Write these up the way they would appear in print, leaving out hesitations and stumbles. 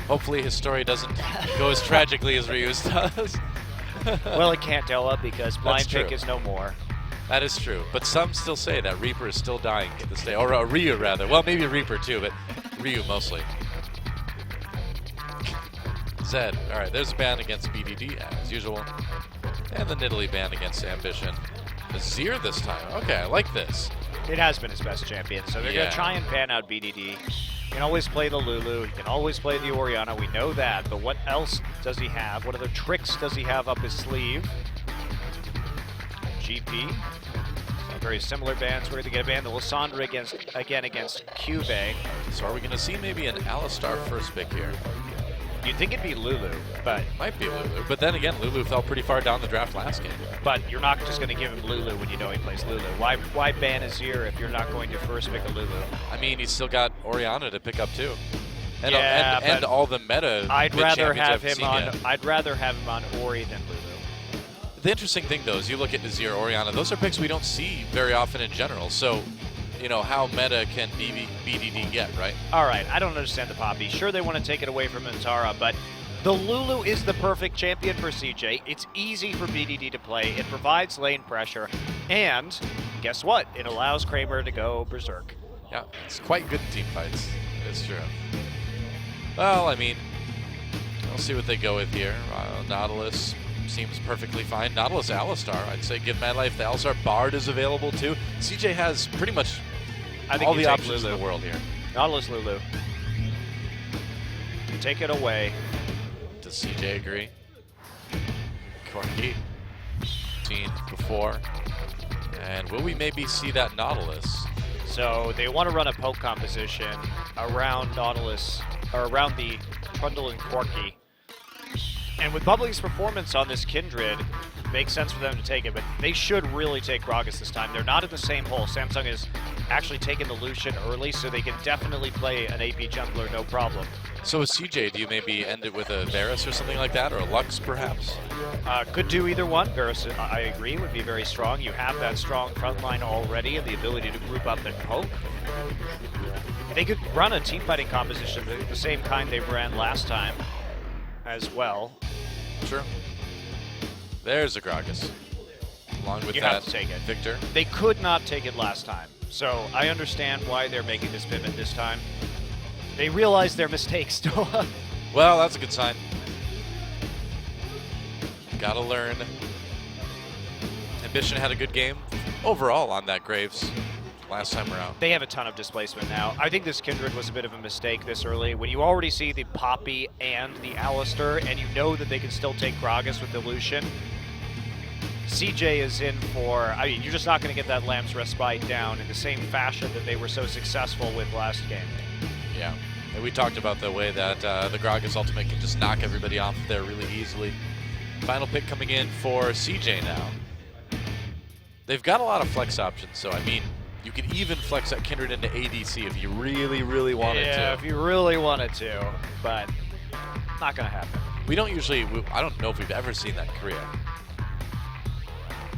Hopefully his story doesn't go as tragically as Ryu's does. Well, it can't, Ella, because Blind Pick true. is no more. That is true, but some still say that Reaper is still dying to this day, or Ryu rather. Well, maybe Reaper too, but Ryu mostly. Zed. All right, there's a ban against BDD as usual, and the Nidalee ban against Ambition. Azir this time. Okay, I like this. It has been his best champion, so they're going to try and ban out BDD. He can always play the Lulu, he can always play the Orianna, we know that, but what else does he have? What other tricks does he have up his sleeve? GP. So very similar bans. We're going to get a ban. The Lissandra against Cube. So are we going to see maybe an Alistar first pick here? You'd think it'd be Lulu, but... Might be Lulu, but then again, Lulu fell pretty far down the draft last game. But you're not just going to give him Lulu when you know he plays Lulu. Why ban Azir if you're not going to first pick a Lulu? I mean, he's still got Orianna to pick up too. And, Yeah, and all the meta I'd rather mid-champions have him on Ori than Lulu. The interesting thing, though, is you look at Azir, Orianna, those are picks we don't see very often in general. So, you know, how meta can BDD get, right? All right, I don't understand the Poppy. Sure, they want to take it away from Antara, but the Lulu is the perfect champion for CJ. It's easy for BDD to play. It provides lane pressure. And guess what? It allows Kramer to go berserk. Yeah, it's quite good in team fights. It's true. Well, I mean, we'll see what they go with here. Nautilus seems perfectly fine. Nautilus Alistar, I'd say give Mad Life the Alistar. Bard is available too. CJ has pretty much all the options in the world here. Nautilus Lulu. Take it away. Does CJ agree? Corky. Seen before. And will we maybe see that Nautilus? So they want to run a poke composition around Nautilus, or around the Trundle and Corky. And with Bubbly's performance on this Kindred, it makes sense for them to take it, but they should really take Gragas this time. They're not at the same hole. Samsung has actually taken the Lucian early, so they can definitely play an AP jungler, no problem. So with CJ, do you maybe end it with a Varus or something like that, or a Lux perhaps? Could do either one. Varus, I agree, would be very strong. You have that strong front line already and the ability to group up and poke. They could run a team fighting composition, the same kind they ran last time as well. Sure. There's a Gragas. Along with You that, have to take it. Victor. They could not take it last time, so I understand why they're making this pivot this time. They realize their mistakes. Well, that's a good sign. Gotta learn. Ambition had a good game overall on that Graves last time around. They have a ton of displacement now. I think this Kindred was a bit of a mistake this early. When you already see the Poppy and the Alistar, and you know that they can still take Gragas with the Lucian, CJ is in for, I mean, you're just not going to get that Lamb's Respite down in the same fashion that they were so successful with last game. Yeah. And we talked about the way that the Gragas ultimate can just knock everybody off there really easily. Final pick coming in for CJ now. They've got a lot of flex options, so I mean, you could even flex that Kindred into ADC if you really, really wanted to. Yeah, if you really wanted to, but not going to happen. We don't usually, I don't know if we've ever seen that in Korea.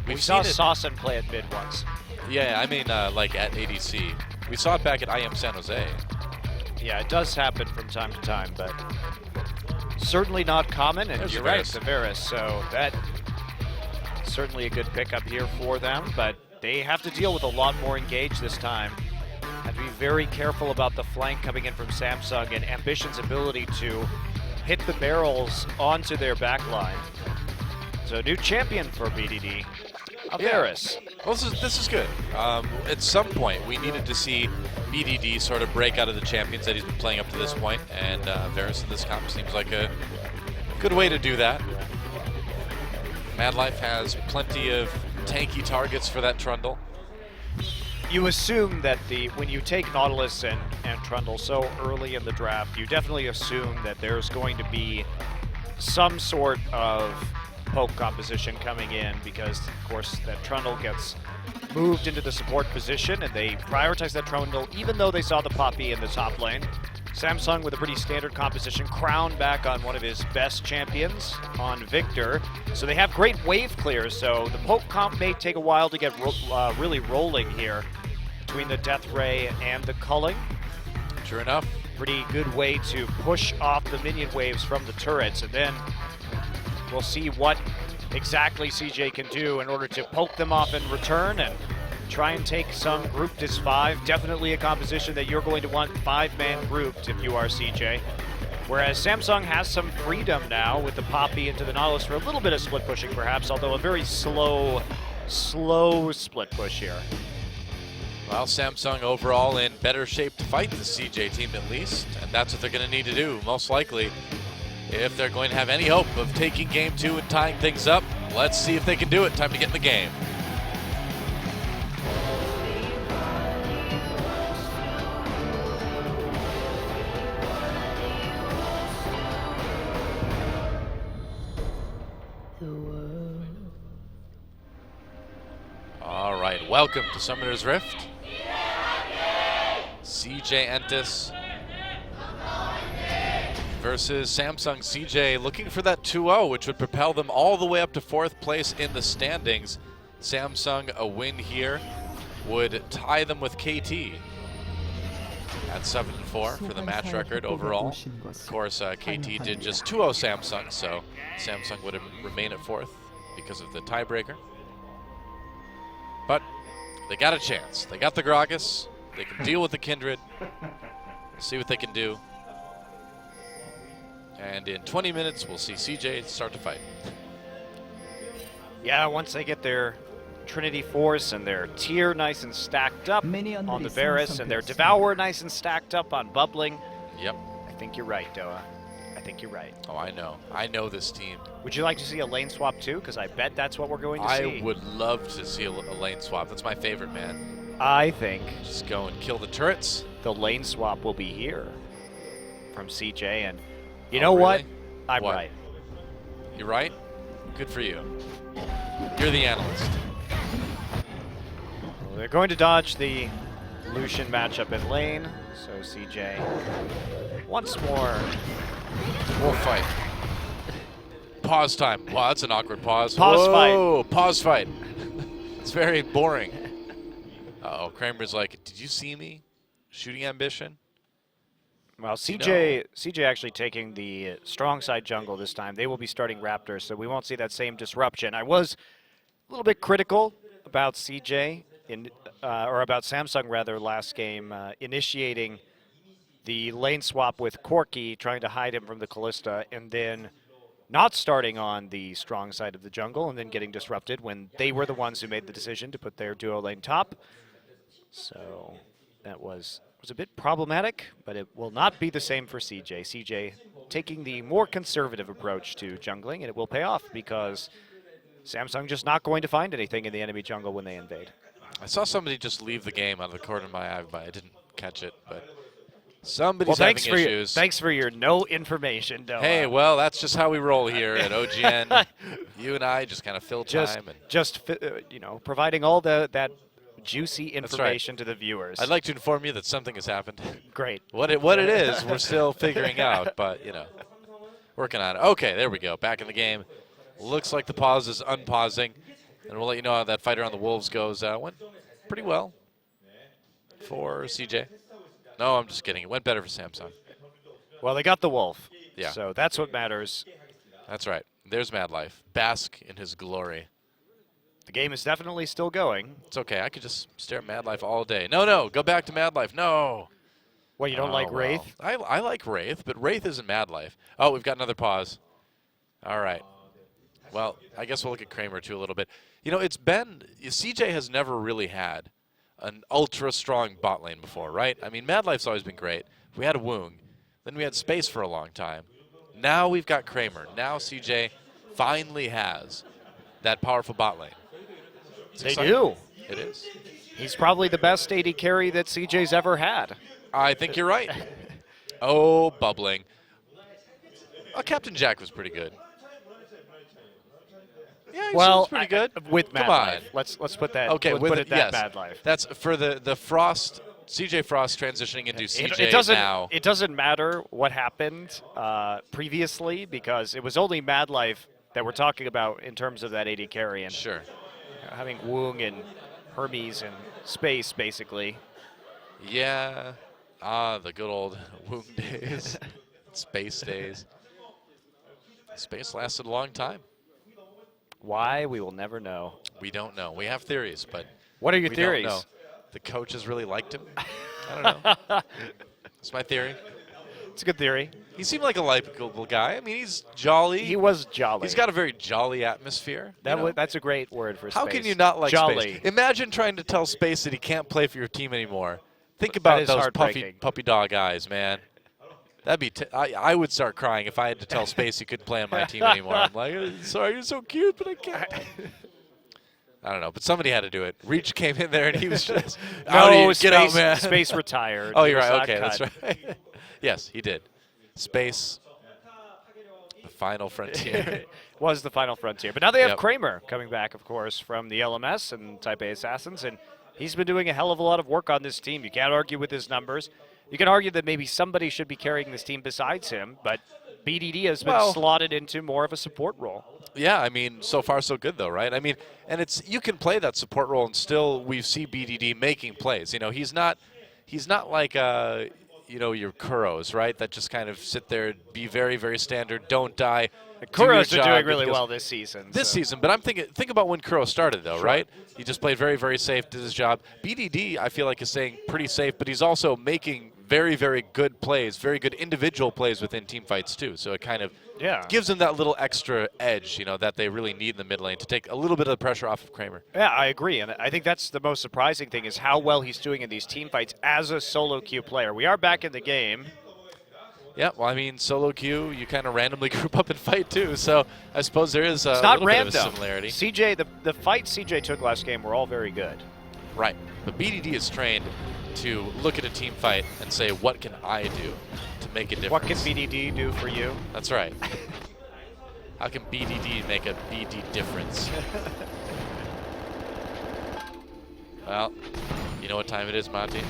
We saw Saucon play at mid once. Yeah, I mean, like at ADC. We saw it back at IM San Jose. Yeah, it does happen from time to time, but certainly not common, and you're right, Varus. So that certainly a good pickup here for them, but they have to deal with a lot more engaged this time. Have to be very careful about the flank coming in from Samsung and Ambition's ability to hit the barrels onto their backline. So new champion for BDD, Varus. Well, this is good. At some point, we needed to see BDD sort of break out of the champions that he's been playing up to this point, and Varus in this comp seems like a good way to do that. Mad Life has plenty of tanky targets for that Trundle. You assume that when you take Nautilus and Trundle so early in the draft, you definitely assume that there's going to be some sort of poke composition coming in because, of course, that Trundle gets moved into the support position and they prioritize that Trundle even though they saw the Poppy in the top lane. Samsung with a pretty standard composition, Crown back on one of his best champions, on Victor. So they have great wave clears, so the poke comp may take a while to get really rolling here between the Death Ray and the Culling. Sure enough. pretty good way to push off the minion waves from the turrets, and then we'll see what exactly CJ can do in order to poke them off in return and try and take some grouped as 5. Definitely a composition that you're going to want 5-man grouped if you are CJ. Whereas Samsung has some freedom now with the Poppy into the Nautilus for a little bit of split pushing perhaps, although a very slow split push here. Well, Samsung overall in better shape to fight the CJ team at least, and that's what they're going to need to do, most likely. If they're going to have any hope of taking game 2 and tying things up, let's see if they can do it. Time to get in the game. All right, welcome to Summoner's Rift. CJ Entus versus Samsung. CJ looking for that 2-0, which would propel them all the way up to 4th place in the standings. Samsung, a win here, would tie them with KT at 7-4 for the match record overall. Of course, KT did just 2-0 Samsung, so Samsung would remain at 4th because of the tiebreaker. But they got a chance. They got the Gragas. They can deal with the Kindred. See what they can do. And in 20 minutes, we'll see CJ start to fight. Yeah, once they get their Trinity Force and their Tier nice and stacked up on the Varus and their Devour nice and stacked up on Bubbling. Yep. I think you're right, Doa. I think you're right. Oh, I know. I know this team. Would you like to see a lane swap too? Because I bet that's what we're going to see. I would love to see a lane swap. That's my favorite, man. I think Just go and kill the turrets. the lane swap will be here from CJ, and you know what? Really? I'm What? right. You're right? Good for you. You're the analyst. Well, they're going to dodge the Lucian matchup in lane, so CJ once more. We'll fight. Pause time. Wow, that's an awkward pause. Pause Whoa, pause fight. It's very boring. Uh-oh, Kramer's like, did you see me? Shooting ambition? Well, CJ actually taking the strong side jungle this time. They will be starting Raptors, so we won't see that same disruption. I was a little bit critical about CJ, or about Samsung rather, last game, initiating the lane swap with Corki, trying to hide him from the Callista, and then not starting on the strong side of the jungle and then getting disrupted when they were the ones who made the decision to put their duo lane top. So that was a bit problematic, but it will not be the same for CJ. CJ taking the more conservative approach to jungling, and it will pay off because Samsung just not going to find anything in the enemy jungle when they invade. I saw somebody just leave the game out of the corner of my eye, but I didn't catch it. But somebody's having issues. Thanks for your no information, Doa. Hey, well, that's just how we roll here at OGN. You and I just kind of fill time. You know, providing all that juicy information to the viewers. I'd like to inform you that something has happened. Great. What it is, we're still figuring out, but, you know, working on it. Okay, there we go. Back in the game. Looks like the pause is unpausing, and we'll let you know how that fight around the Wolves goes. Went pretty well for CJ. No, I'm just kidding. It went better for Samsung. Well, they got the Wolf. Yeah. So that's what matters. That's right. There's Mad Life. Bask in his glory. The game is definitely still going. It's okay. I could just stare at Mad Life all day. No, go back to Mad Life. No. Well, you don't like Wraith? Well, I like Wraith, but Wraith isn't Mad Life. Oh, we've got another pause. All right. Well, I guess we'll look at Kramer, too, a little bit. You know, CJ has never really had an ultra-strong bot lane before, right? I mean, Mad Life's always been great. We had Woong. Then we had Space for a long time. Now we've got Kramer. Now CJ finally has that powerful bot lane. They do. It is. He's probably the best AD carry that CJ's ever had. I think you're right. Oh, bubbling. Oh, Captain Jack was pretty good. Yeah, he was pretty good. With Mad Come on. Life. Let's put that. Okay, let's with put it, it that yes. Mad Life. That's for the Frost, CJ Frost transitioning into CJ now. It doesn't matter what happened previously because it was only Mad Life that we're talking about in terms of that AD carry. And Sure. Having Woong and Hermes and Space, basically. Yeah. Ah, the good old Woong days, Space days. Space lasted a long time. Why? We will never know. We don't know. We have theories, but What are your we theories? don't know. The coaches really liked him. I don't know. That's my theory. It's a good theory. He seemed like a likable guy. I mean, he's jolly. He was jolly. He's got a very jolly atmosphere. That's a great word for Space. How can you not like jolly? Space? Imagine trying to tell Space that he can't play for your team anymore. Think about those puppy dog eyes, man. That'd be. I would start crying if I had to tell Space he couldn't play on my team anymore. I'm like, sorry, you're so cute, but I can't. I don't know, but somebody had to do it. Reach came in there and he was just, no, get out, man. Space retired. Oh, you're right. Okay, that's right. Yes, he did. Space, the final frontier. Was the final frontier. But now they have Yep. Kramer coming back, of course, from the LMS and Taipei Assassins, and he's been doing a hell of a lot of work on this team. You can't argue with his numbers. You can argue that maybe somebody should be carrying this team besides him, but BDD has been slotted into more of a support role. Yeah, I mean, so far so good though, right? I mean, and you can play that support role and still we see BDD making plays. You know, he's not like you know, your Kuros, right? That just kind of sit there, be very, very standard, don't die. Kuros are doing really well this season. This season, but think about when Kuro started though, right? He just played very, very safe, did his job. BDD, I feel like, is staying pretty safe, but he's also making very, very good plays, very good individual plays within team fights too. So it kind of gives him that little extra edge, you know, that they really need in the mid lane to take a little bit of the pressure off of Kramer. Yeah, I agree, and I think that's the most surprising thing is how well he's doing in these team fights as a solo queue player. We are back in the game. Yeah, well, I mean, solo queue, you kind of randomly group up and fight too, so I suppose there is a not little random. bit of a similarity. CJ, the fights CJ took last game were all very good. Right, but BDD is trained to look at a team fight and say, what can I do to make a difference? What can BDD do for you? That's right. How can BDD make a BD difference? Well, you know what time it is, Monty?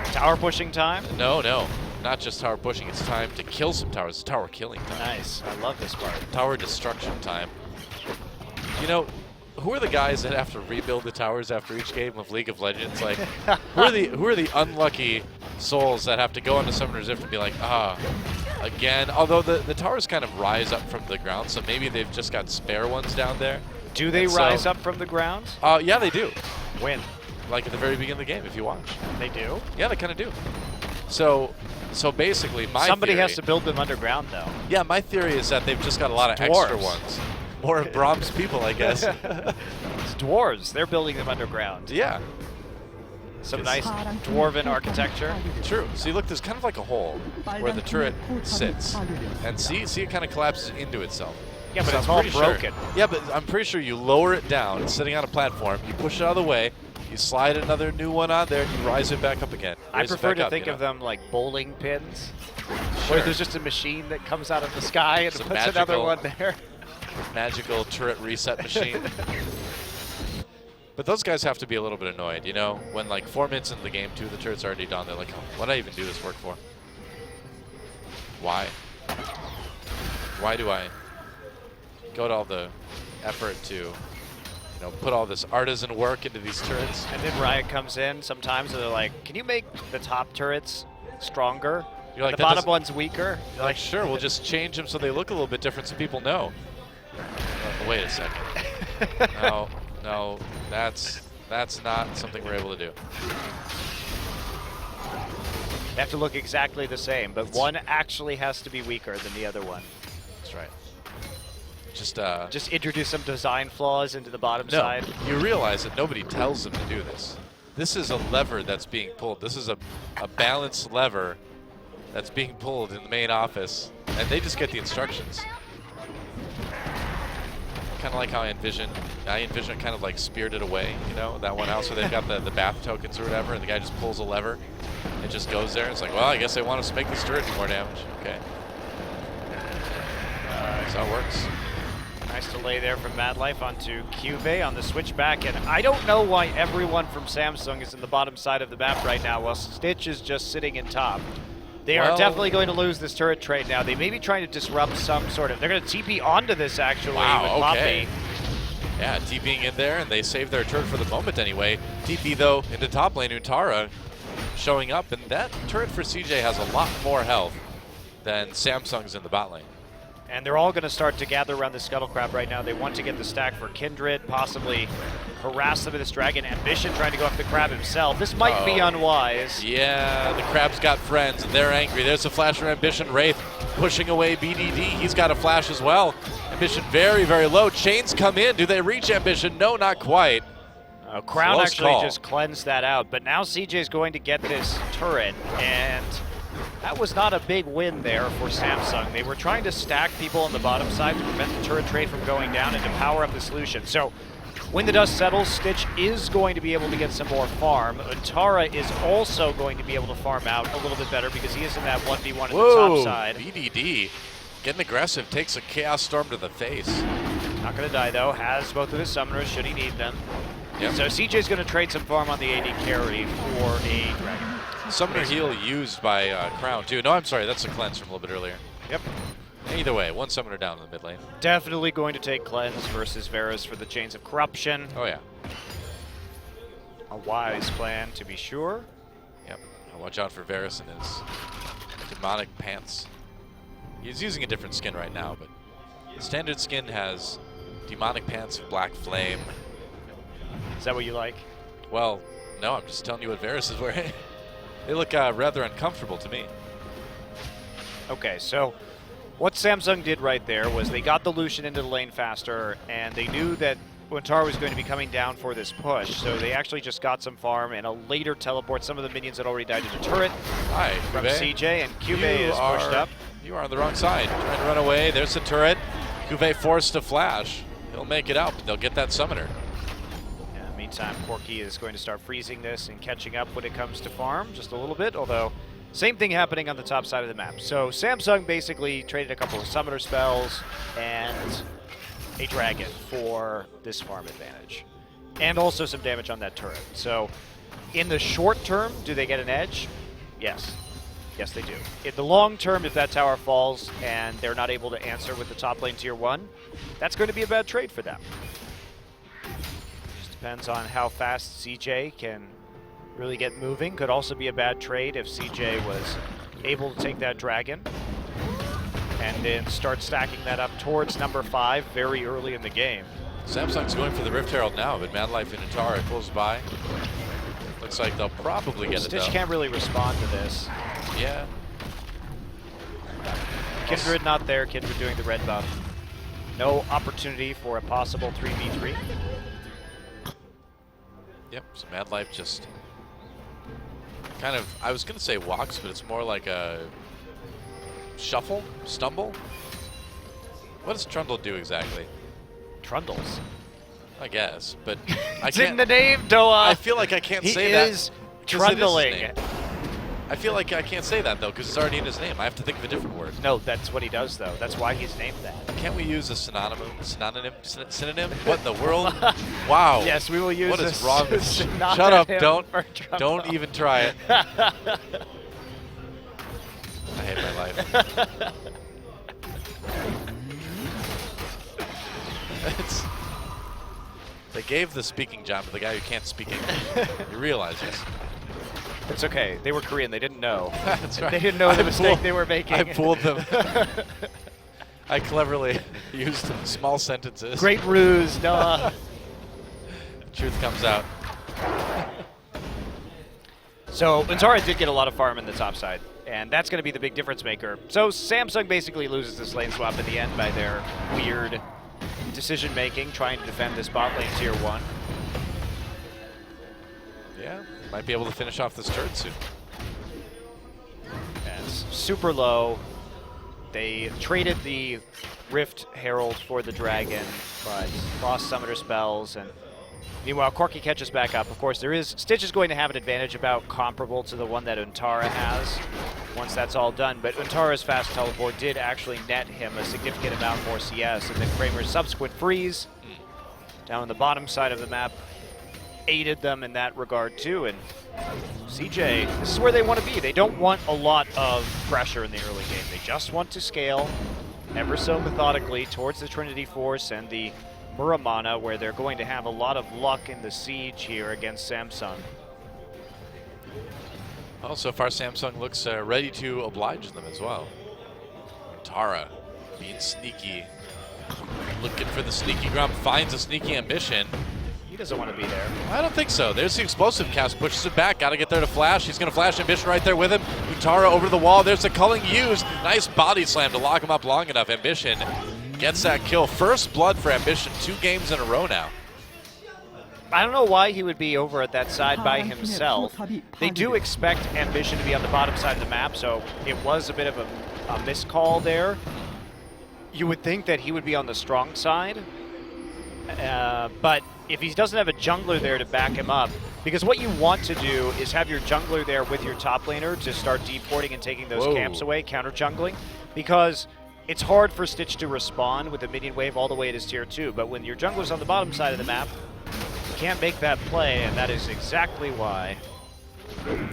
Tower pushing time? No, not just tower pushing. It's time to kill some towers. It's tower killing time. Nice. I love this part. Tower destruction time. You know, who are the guys that have to rebuild the towers after each game of League of Legends? Like, who are the unlucky souls that have to go into Summoner's Rift and be like, again? Although the towers kind of rise up from the ground, so maybe they've just got spare ones down there. Do they rise up from the ground? Yeah, they do. When? Like at the very beginning of the game, if you watch. They do? Yeah, they kind of do. So basically, somebody theory, has to build them underground, though. Yeah, my theory is that they've just got a lot of extra ones. More of Brahms people, I guess. It's dwarves. They're building them underground. Yeah. Some nice dwarven architecture. True. See, look, there's kind of like a hole where the turret sits. And see it kind of collapses into itself. Yeah, but so it's all broken. Yeah, but I'm pretty sure you lower it down. It's sitting on a platform. You push it out of the way. You slide another new one on there, and you rise it back up again. I prefer to think of them like bowling pins, where there's just a machine that comes out of the sky and puts another one there. Magical turret reset machine. But those guys have to be a little bit annoyed, you know? When like 4 minutes into the game, 2 of the turrets are already done, they're like, oh, what did I even do this work for? Why? Why do I go to all the effort to, you know, put all this artisan work into these turrets? And then Riot comes in sometimes and they're like, can you make the top turrets stronger? You're like, the bottom one's weaker? You're like, sure, we'll just change them so they look a little bit different so people know. Wait a second. No, that's not something we're able to do. They have to look exactly the same, but one actually has to be weaker than the other one. That's right. Just introduce some design flaws into the bottom side. You realize that nobody tells them to do this. This is a lever that's being pulled. This is a balanced lever that's being pulled in the main office, and they just get the instructions. Kind of like how I envision it kind of like Spirited Away, you know, that one house where they've got the bath tokens or whatever, and the guy just pulls a lever. It just goes there. It's like, well, I guess they want us to make this turret do more damage. Okay. That's how it works. Nice delay there from Mad Life onto Cube on the switchback, and I don't know why everyone from Samsung is in the bottom side of the map right now while Stitch is just sitting in top. They are definitely going to lose this turret trade now. They may be trying to disrupt some sort of... They're going to TP onto this, actually, with okay. Poppy. Yeah, TPing in there, and they save their turret for the moment anyway. TP, though, into top lane. Untara showing up, and that turret for CJ has a lot more health than Samsung's in the bot lane. And they're all going to start to gather around the Scuttle Crab right now. They want to get the stack for Kindred, possibly harass some of this Dragon. Ambition trying to go after the Crab himself. This might be unwise. Yeah, the Crab's got friends, and they're angry. There's a flash from Ambition. Wraith pushing away BDD. He's got a flash as well. Ambition very, very low. Chains come in. Do they reach Ambition? No, not quite. Crown Close actually call. just cleansed that out, but now CJ's going to get this turret, and that was not a big win there for Samsung. They were trying to stack people on the bottom side to prevent the turret trade from going down and to power up the solution. So when the dust settles, Stitch is going to be able to get some more farm. Untara is also going to be able to farm out a little bit better because he is in that 1v1 at the top side. BDD getting aggressive, takes a Chaos Storm to the face. Not going to die though, has both of his summoners should he need them. Yep. So CJ's going to trade some farm on the AD carry for a Dragon. Summoner heal used by Crown too. No, I'm sorry, that's a cleanse from a little bit earlier. Yep. Either way, one summoner down in the mid lane. Definitely going to take cleanse versus Varus for the Chains of Corruption. Oh yeah. A wise plan to be sure. Yep. Now watch out for Varus and his demonic pants. He's using a different skin right now, but the standard skin has demonic pants of black flame. Is that what you like? Well, no, I'm just telling you what Varus is wearing. They look rather uncomfortable to me. Okay, so what Samsung did right there was they got the Lucian into the lane faster, and they knew that Untara was going to be coming down for this push, so they actually just got some farm and a later teleport. Some of the minions had already died to the turret from CJ, and Cuvée is pushed up. You are on the wrong side, trying to run away. There's the turret. Cuvée forced to flash. He'll make it out, but they'll get that summoner. Meantime, Corki is going to start freezing this and catching up when it comes to farm just a little bit, although same thing happening on the top side of the map. So Samsung basically traded a couple of summoner spells and a dragon for this farm advantage. And also some damage on that turret. So in the short term, do they get an edge? Yes. Yes, they do. In the long term, if that tower falls and they're not able to answer with the top lane tier 1, that's going to be a bad trade for them. Depends on how fast CJ can really get moving. Could also be a bad trade if CJ was able to take that dragon and then start stacking that up towards number 5 very early in the game. Samsung's going for the Rift Herald now, but Mad Life and Untara close by. Looks like they'll probably get it though. Stitch can't really respond to this. Yeah. Kindred not there, Kindred doing the red buff. No opportunity for a possible 3v3. Yep, so Mad Life just kind of, I was going to say walks, but it's more like a shuffle, stumble. What does Trundle do exactly? Trundles. I guess, but I it's can't. in the name, Doa. I feel like I can't say that. He is trundling. I feel like I can't say that though, because it's already in his name. I have to think of a different word. No, that's what he does though. That's why he's named that. Can't we use a synonym? What in the world? Wow. Yes, we will use. What is wrong with you? Shut up! Don't even try it. I hate my life. They gave the speaking job to the guy who can't speak English. You realize this? It's okay. They were Korean. They didn't know. That's right. They didn't know the mistake they were making. I fooled them. I cleverly used small sentences. Great ruse, Noah. Truth comes out. So Untara did get a lot of farm in the top side, and that's going to be the big difference maker. So Samsung basically loses this lane swap in the end by their weird decision making, trying to defend this bot lane tier 1. Yeah, might be able to finish off this turret soon. It's super low. They traded the Rift Herald for the Dragon, but lost summoner spells, and meanwhile Corki catches back up. Of course, Stitch is going to have an advantage about comparable to the one that Untara has once that's all done, but Untara's fast teleport did actually net him a significant amount more CS, and then Kramer's subsequent freeze down on the bottom side of the map aided them in that regard too. And CJ, this is where they want to be. They don't want a lot of pressure in the early game. They just want to scale ever so methodically towards the Trinity Force and the Muramana, where they're going to have a lot of luck in the siege here against Samsung. Well, so far Samsung looks ready to oblige them as well. Tara being sneaky. Looking for the sneaky grump, finds a sneaky ambition. He doesn't want to be there. I don't think so. There's the explosive cast, pushes it back. Got to get there to flash. He's going to flash ambition right there with him. Utara over the wall. There's the culling used. Nice body slam to lock him up long enough. Ambition gets that kill. First blood for Ambition, 2 games in a row now. I don't know why he would be over at that side by himself. They do expect Ambition to be on the bottom side of the map, so it was a bit of a miscall there. You would think that he would be on the strong side, but if he doesn't have a jungler there to back him up, because what you want to do is have your jungler there with your top laner to start deporting and taking those camps away, counter jungling, because it's hard for Stitch to respond with a minion wave all the way to his tier 2, but when your jungler's on the bottom side of the map, you can't make that play, and that is exactly why.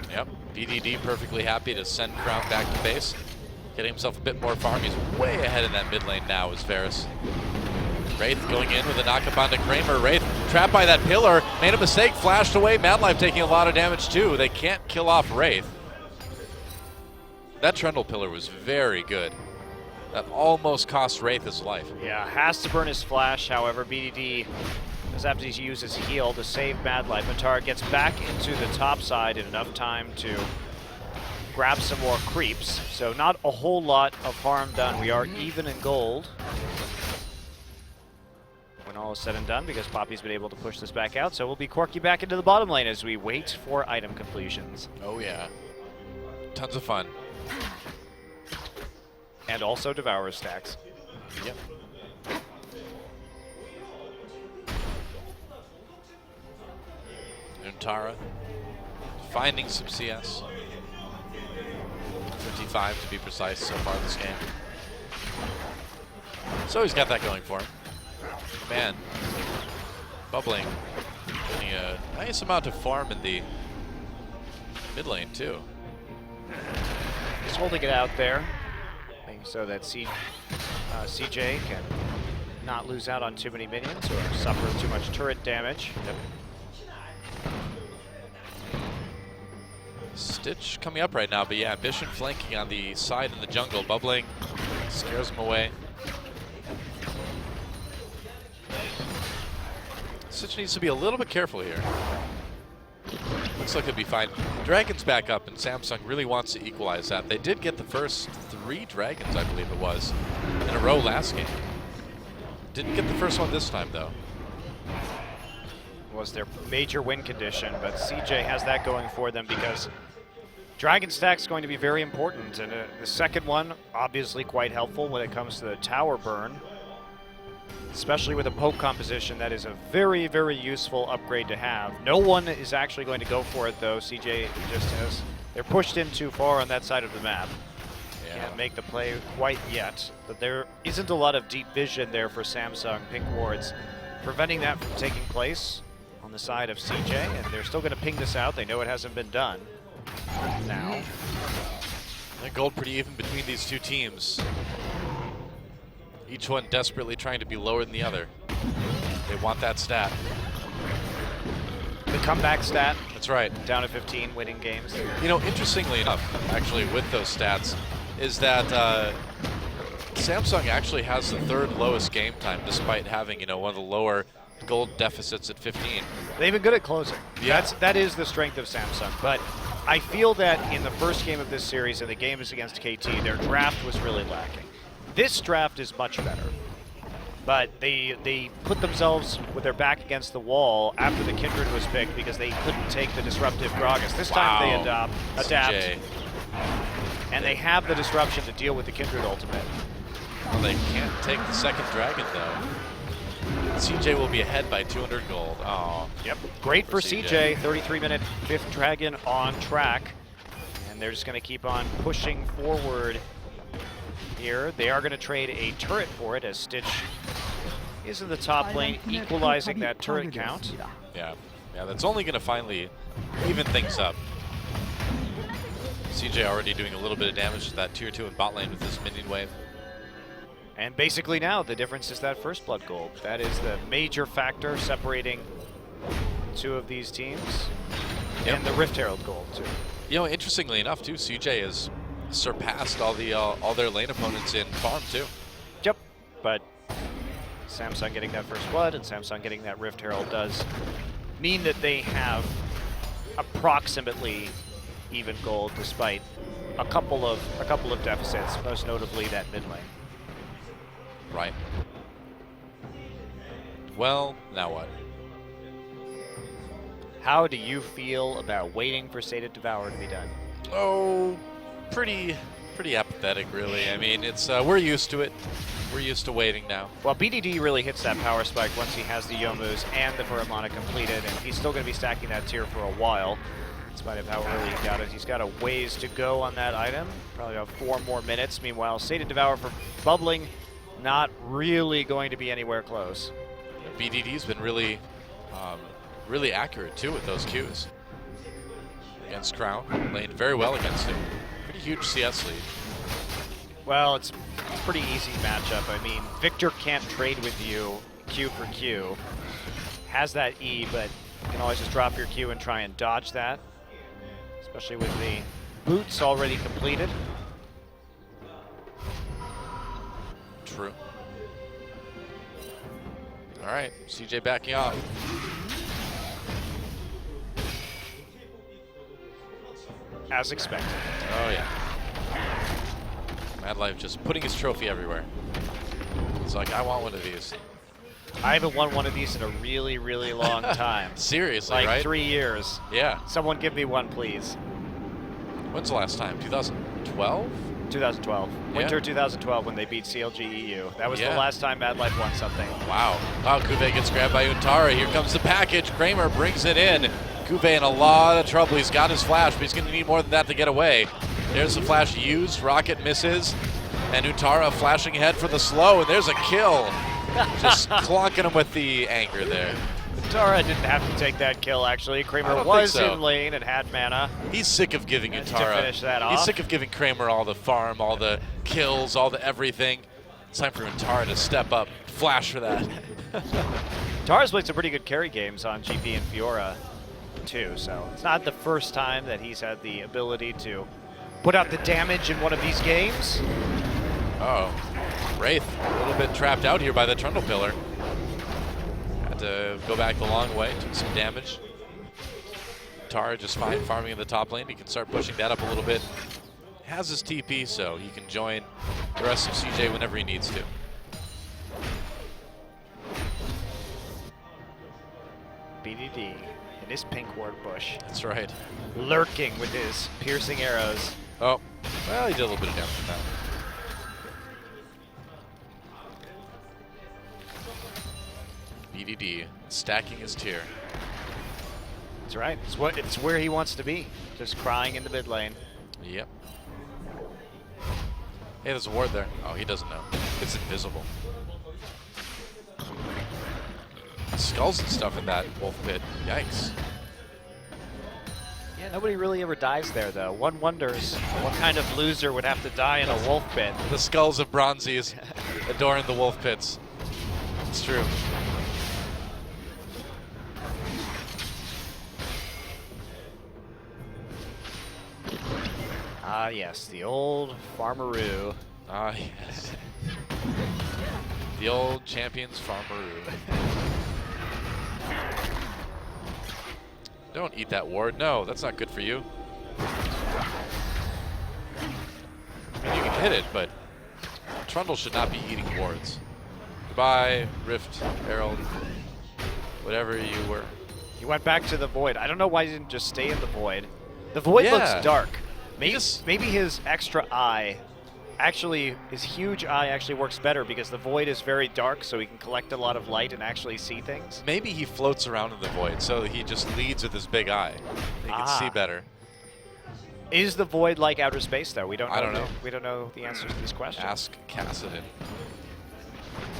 Yep, BDD perfectly happy to send Crown back to base. Getting himself a bit more farm. He's way ahead in that mid lane now is Varus. Wraith going in with a knockup onto Kramer. Wraith trapped by that pillar, made a mistake, flashed away. Mad Life taking a lot of damage too. They can't kill off Wraith. That Trundle pillar was very good. That almost cost Wraith his life. Yeah, has to burn his flash, however, BDD does have to use his heal to save Mad Life. Matara gets back into the top side in enough time to grab some more creeps. So not a whole lot of harm done. We are even in gold when all is said and done, because Poppy's been able to push this back out. So we'll be Corky back into the bottom lane as we wait for item completions. Oh yeah, tons of fun. And also Devourer stacks. Yep. Tara finding some CS. 55 to be precise so far this game. So he's got that going for him. Man, bubbling. Getting a nice amount of farm in the mid lane too. Just holding it out there, so that CJ can not lose out on too many minions or suffer too much turret damage. Yep. Stitch coming up right now, but yeah, Ambition flanking on the side in the jungle. Bubbling scares him away. Stitch needs to be a little bit careful here. Looks like he'll be fine. Dragon's back up, and Samsung really wants to equalize that. They did get the first 3 dragons, I believe it was, in a row last game. Didn't get the first one this time, though. Was their major win condition, but CJ has that going for them because Dragon Stack's going to be very important, and the second one obviously quite helpful when it comes to the tower burn, especially with a poke composition. That is a very, very useful upgrade to have. No one is actually going to go for it though. CJ just has, they're pushed in too far on that side of the map. Yeah. Can't make the play quite yet, but there isn't a lot of deep vision there for Samsung. Pink wards preventing that from taking place on the side of CJ, and they're still going to ping this out. They know it hasn't been done now. That gold pretty even between these two teams. Each one desperately trying to be lower than the other. They want that stat. The comeback stat. That's right. Down to 15, winning games. You know, interestingly enough, actually, with those stats, is that Samsung actually has the 3rd lowest game time, despite having, you know, one of the lower gold deficits at 15. They've been good at closing. Yeah. That is the strength of Samsung. But I feel that in the first game of this series, and the game is against KT, their draft was really lacking. This draft is much better. But they put themselves with their back against the wall after the Kindred was picked because they couldn't take the disruptive Gragas. This time they adapt. CJ. And they have the disruption to deal with the Kindred ultimate. Well, they can't take the second dragon, though. CJ will be ahead by 200 gold. Oh, yep. Great for CJ. 33-minute 5th dragon on track. And they're just going to keep on pushing forward here. They are going to trade a turret for it as Stitch is in the top lane, equalizing that turret count. Yeah, that's only going to finally even things up. CJ already doing a little bit of damage to that tier 2 in bot lane with this minion wave. And basically now the difference is that first blood gold. That is the major factor separating 2 of these teams. Yep. And the Rift Herald gold too. You know, interestingly enough, too, CJ has surpassed all their lane opponents in farm too. Yep, but Samsung getting that first blood and Samsung getting that Rift Herald does mean that they have approximately even gold, despite a couple of deficits, most notably that mid lane. Right. Well, now what? How do you feel about waiting for Sated Devour to be done? Oh, pretty apathetic, really. I mean, it's we're used to it. We're used to waiting now. Well, BDD really hits that power spike once he has the Yomus and the Pheromona completed, and he's still going to be stacking that tier for a while, in spite of how early he got it. He's got a ways to go on that item, probably about 4 more minutes. Meanwhile, Sated Devour for bubbling, not really going to be anywhere close. BDD's been really accurate too with those Qs. Against Crown, laned very well against him. Pretty huge CS lead. Well, it's a pretty easy matchup. I mean, Victor can't trade with you Q for Q. Has that E, but you can always just drop your Q and try and dodge that, especially with the boots already completed. True. All right, CJ backing off. As expected. Oh yeah. Mad Life just putting his trophy everywhere. He's like, I want one of these. I haven't won one of these in a really, really long time. Seriously, like right? 3 years. Yeah. Someone give me one, please. When's the last time? 2012? 2012. Yeah. Winter 2012 when they beat CLG EU. That was Yeah. the last time Mad Life won something. Wow. Wow, Kuve gets grabbed by Untara. Here comes the package. Kramer brings it in. Kuve in a lot of trouble. He's got his flash, but he's going to need more than that to get away. There's the flash used. Rocket misses. And Untara flashing ahead for the slow, and there's a kill. Just clonking him with the anchor there. Tara didn't have to take that kill, actually. I Kramer don't was think so. in lane and had mana. He's sick of giving And to Untara. finish that He's off. sick of giving Kramer all the farm, all the kills, all the everything. It's time for Untara to step up. Flash for that. Tara's played some pretty good carry games on GP and Fiora, too, so it's not the first time that he's had the ability to put out the damage in one of these games. Oh, Wraith a little bit trapped out here by the Trundle Pillar. Had to go back the long way, took some damage. Tara just fine farming in the top lane. He can start pushing that up a little bit. Has his TP, so he can join the rest of CJ whenever he needs to. BDD in his pink ward bush, That's right. lurking with his piercing arrows. Oh, well, he did a little bit of damage from that. BDD stacking his tier. That's right. It's where he wants to be. Just crying in the mid lane. Yep. Hey, there's a ward there. Oh, he doesn't know. It's invisible. Skulls and stuff in that wolf pit. Yikes. Yeah, nobody really ever dies there, though. One wonders what kind of loser would have to die in a wolf pit. The skulls of Bronzies adorn the wolf pits. It's true. Ah, yes, the old Farmaroo. Ah, yes. The old champions Farmaroo. Don't eat that ward. No, that's not good for you. I mean, you can hit it, but Trundle should not be eating wards. Goodbye, Rift, Herald, whatever you were. He went back to the Void. I don't know why he didn't just stay in the Void. The Void looks dark. Maybe his extra eye, actually, his huge eye actually works better because the Void is very dark, so he can collect a lot of light and actually see things. Maybe he floats around in the void, so he just leads with his big eye. He can see better. Is the Void like outer space, though? We don't know. I don't know. We don't know the answers to these questions. Ask Cassidon.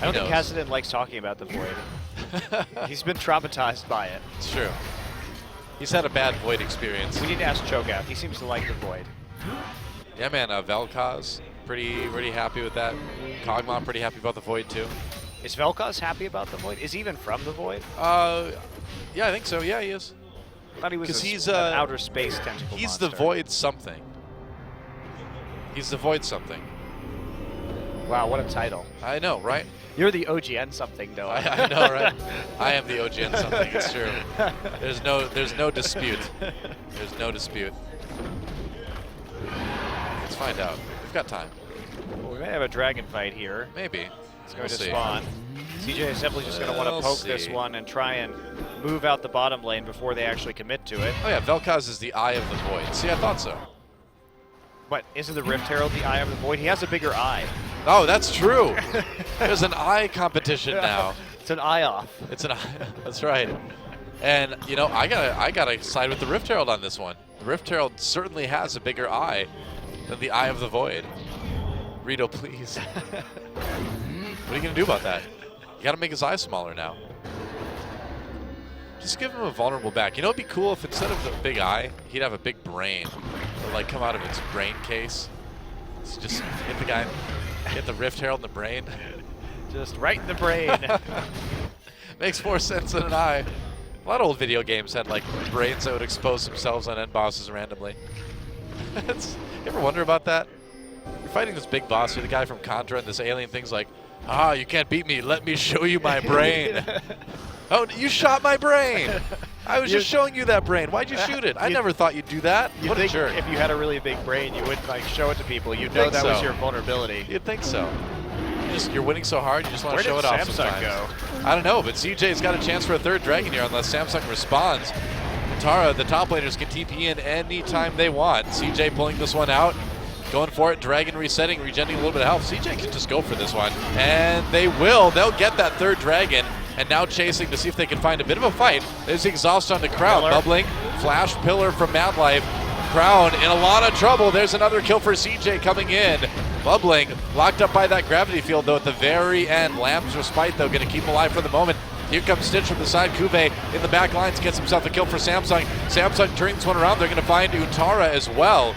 I don't think knows. Cassidon likes talking about the Void. He's been traumatized by it. It's true. He's had a bad void experience. We need to ask Cho'Gath. He seems to like the Void. Yeah, man. Vel'Koz, pretty happy with that. Kog'Maw, pretty happy about the void too. Is Vel'Koz happy about the Void? Is he even from the Void? Yeah, I think so. Yeah, he is. I thought he was he's an outer space tentacle He's monster. the Void something. He's the Void something. Wow, what a title. I know, right? You're the OGN something, though. I know, right? I am the OGN something. It's true. There's no dispute. There's no dispute. Let's find out. We've got time. Well, we may have a dragon fight here. Maybe. It's going to spawn. CJ is simply just going to want to poke this one and try and move out the bottom lane before they actually commit to it. Oh yeah, Vel'Koz is the Eye of the Void. See, I thought so. But isn't the Rift Herald the Eye of the Void? He has a bigger eye. Oh, that's true. There's an eye competition now. It's an eye off. It's an eye. That's right. And you know, I gotta side with the Rift Herald on this one. The Rift Herald certainly has a bigger eye than the Eye of the Void. Rito, please. What are you gonna do about that? You gotta make his eye smaller now. Just give him a vulnerable back. You know, it'd be cool if instead of the big eye, he'd have a big brain. Or like come out of its brain case. So just hit the guy, hit the Rift Herald in the brain. Just right in the brain. Makes more sense than an eye. A lot of old video games had like brains that would expose themselves on end bosses randomly. You ever wonder about that? You're fighting this big boss, you're the guy from Contra, and this alien thing's like, ah, you can't beat me, let me show you my brain. Oh, you shot my brain! I was just showing you that brain. Why'd you shoot it? I never thought you'd do that. What a jerk. If you had a really big brain, you wouldn't like show it to people. You'd know that was your vulnerability. You'd think so. You're winning so hard, you just want to show it off sometimes. Where did Samsung go? I don't know, but CJ's got a chance for a third dragon here unless Samsung responds. Tara, the top laners, can TP in anytime they want. CJ pulling this one out, going for it, dragon resetting, regenerating a little bit of health. CJ can just go for this one, and they will. They'll get that third dragon, and now chasing to see if they can find a bit of a fight. There's the exhaust on the Crown, bubbling. Flash pillar from Mad Life. Crown in a lot of trouble. There's another kill for CJ coming in. Bubbling, locked up by that gravity field though at the very end. Lamb's Respite though, gonna keep him alive for the moment. Here comes Stitch from the side. Kuve in the back lines gets himself a kill for Samsung. Samsung turns this one around. They're gonna find Utara as well.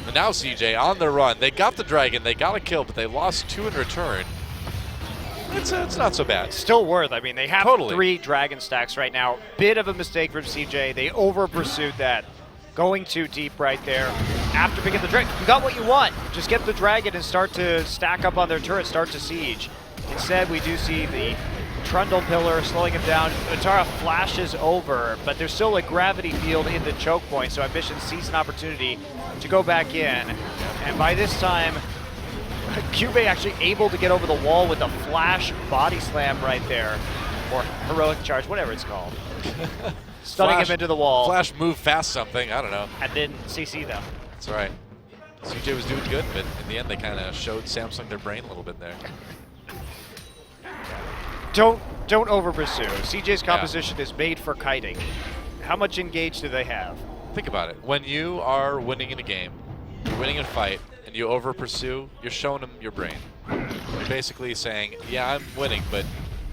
And now CJ on the run. They got the dragon, they got a kill, but they lost 2 in return. It's not so bad. Still worth. I mean, they have 3 dragon stacks right now. Bit of a mistake from CJ. They over pursued that. Going too deep right there. After picking the dragon, you got what you want. Just get the dragon and start to stack up on their turret, start to siege. Instead, we do see the Trundle pillar slowing him down. Utara flashes over, but there's still a gravity field in the choke point, so Ambition sees an opportunity to go back in. And by this time, Cube actually able to get over the wall with a flash body slam right there. Or heroic charge, whatever it's called. Stunning him into the wall. Flash move fast something, I don't know. And then CC them. That's right. CJ was doing good, but in the end they kind of showed Samsung their brain a little bit there. Don't over pursue. CJ's composition is made for kiting. How much engage do they have? Think about it. When you are winning in a game, you're winning in a fight, and you over pursue, you're showing them your brain. You're basically saying, yeah, I'm winning, but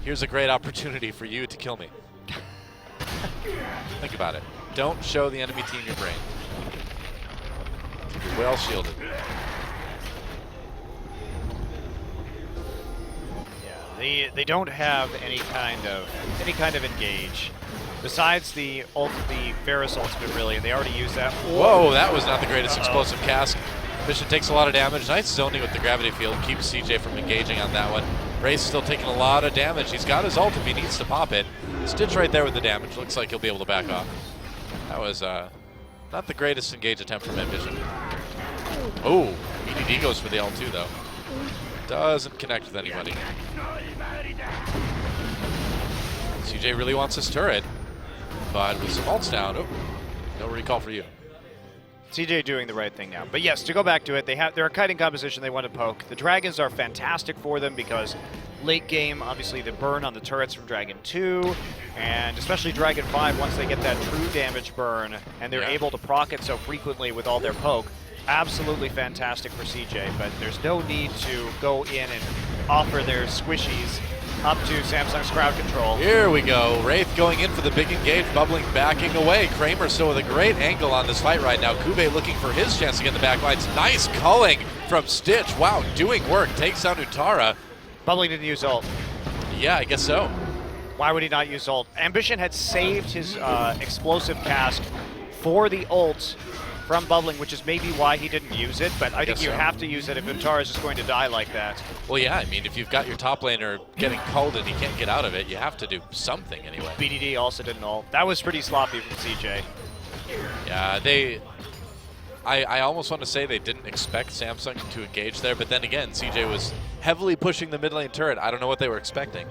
here's a great opportunity for you to kill me. Think about it. Don't show the enemy team your brain. You're well shielded. Yeah, they don't have any kind of engage. Besides the Varus ultimate, really, they already used that. Whoa, that was not the greatest explosive cast. Mission takes a lot of damage. Nice zoning with the gravity field. Keeps CJ from engaging on that one. Race still taking a lot of damage. He's got his ult if he needs to pop it. Stitch right there with the damage. Looks like he'll be able to back off. That was not the greatest engage attempt from Ambition. Oh, EDD goes for the L2 though. Doesn't connect with anybody. CJ really wants his turret, but with some ults down, oh, no recall for you. CJ doing the right thing now. But yes, to go back to it, they're a kiting composition they want to poke. The dragons are fantastic for them because late game, obviously the burn on the turrets from Dragon 2, and especially Dragon 5, once they get that true damage burn, and they're able to proc it so frequently with all their poke, absolutely fantastic for CJ, but there's no need to go in and offer their squishies up to Samsung's crowd control. Here we go. Wraith going in for the big engage, bubbling, backing away. Kramer still with a great angle on this fight right now. Kube looking for his chance to get in the back lines. Nice culling from Stitch. Wow, doing work. Takes down Utara. Bubbling didn't use ult. Yeah, I guess so. Why would he not use ult? Ambition had saved his explosive cast for the ult from Bubbling, which is maybe why he didn't use it, but I think you have to use it if Entus is just going to die like that. Well, yeah, I mean, if you've got your top laner getting culled and he can't get out of it, you have to do something anyway. BDD also didn't ult. That was pretty sloppy from CJ. Yeah, I almost want to say they didn't expect Samsung to engage there, but then again, CJ was heavily pushing the mid lane turret. I don't know what they were expecting.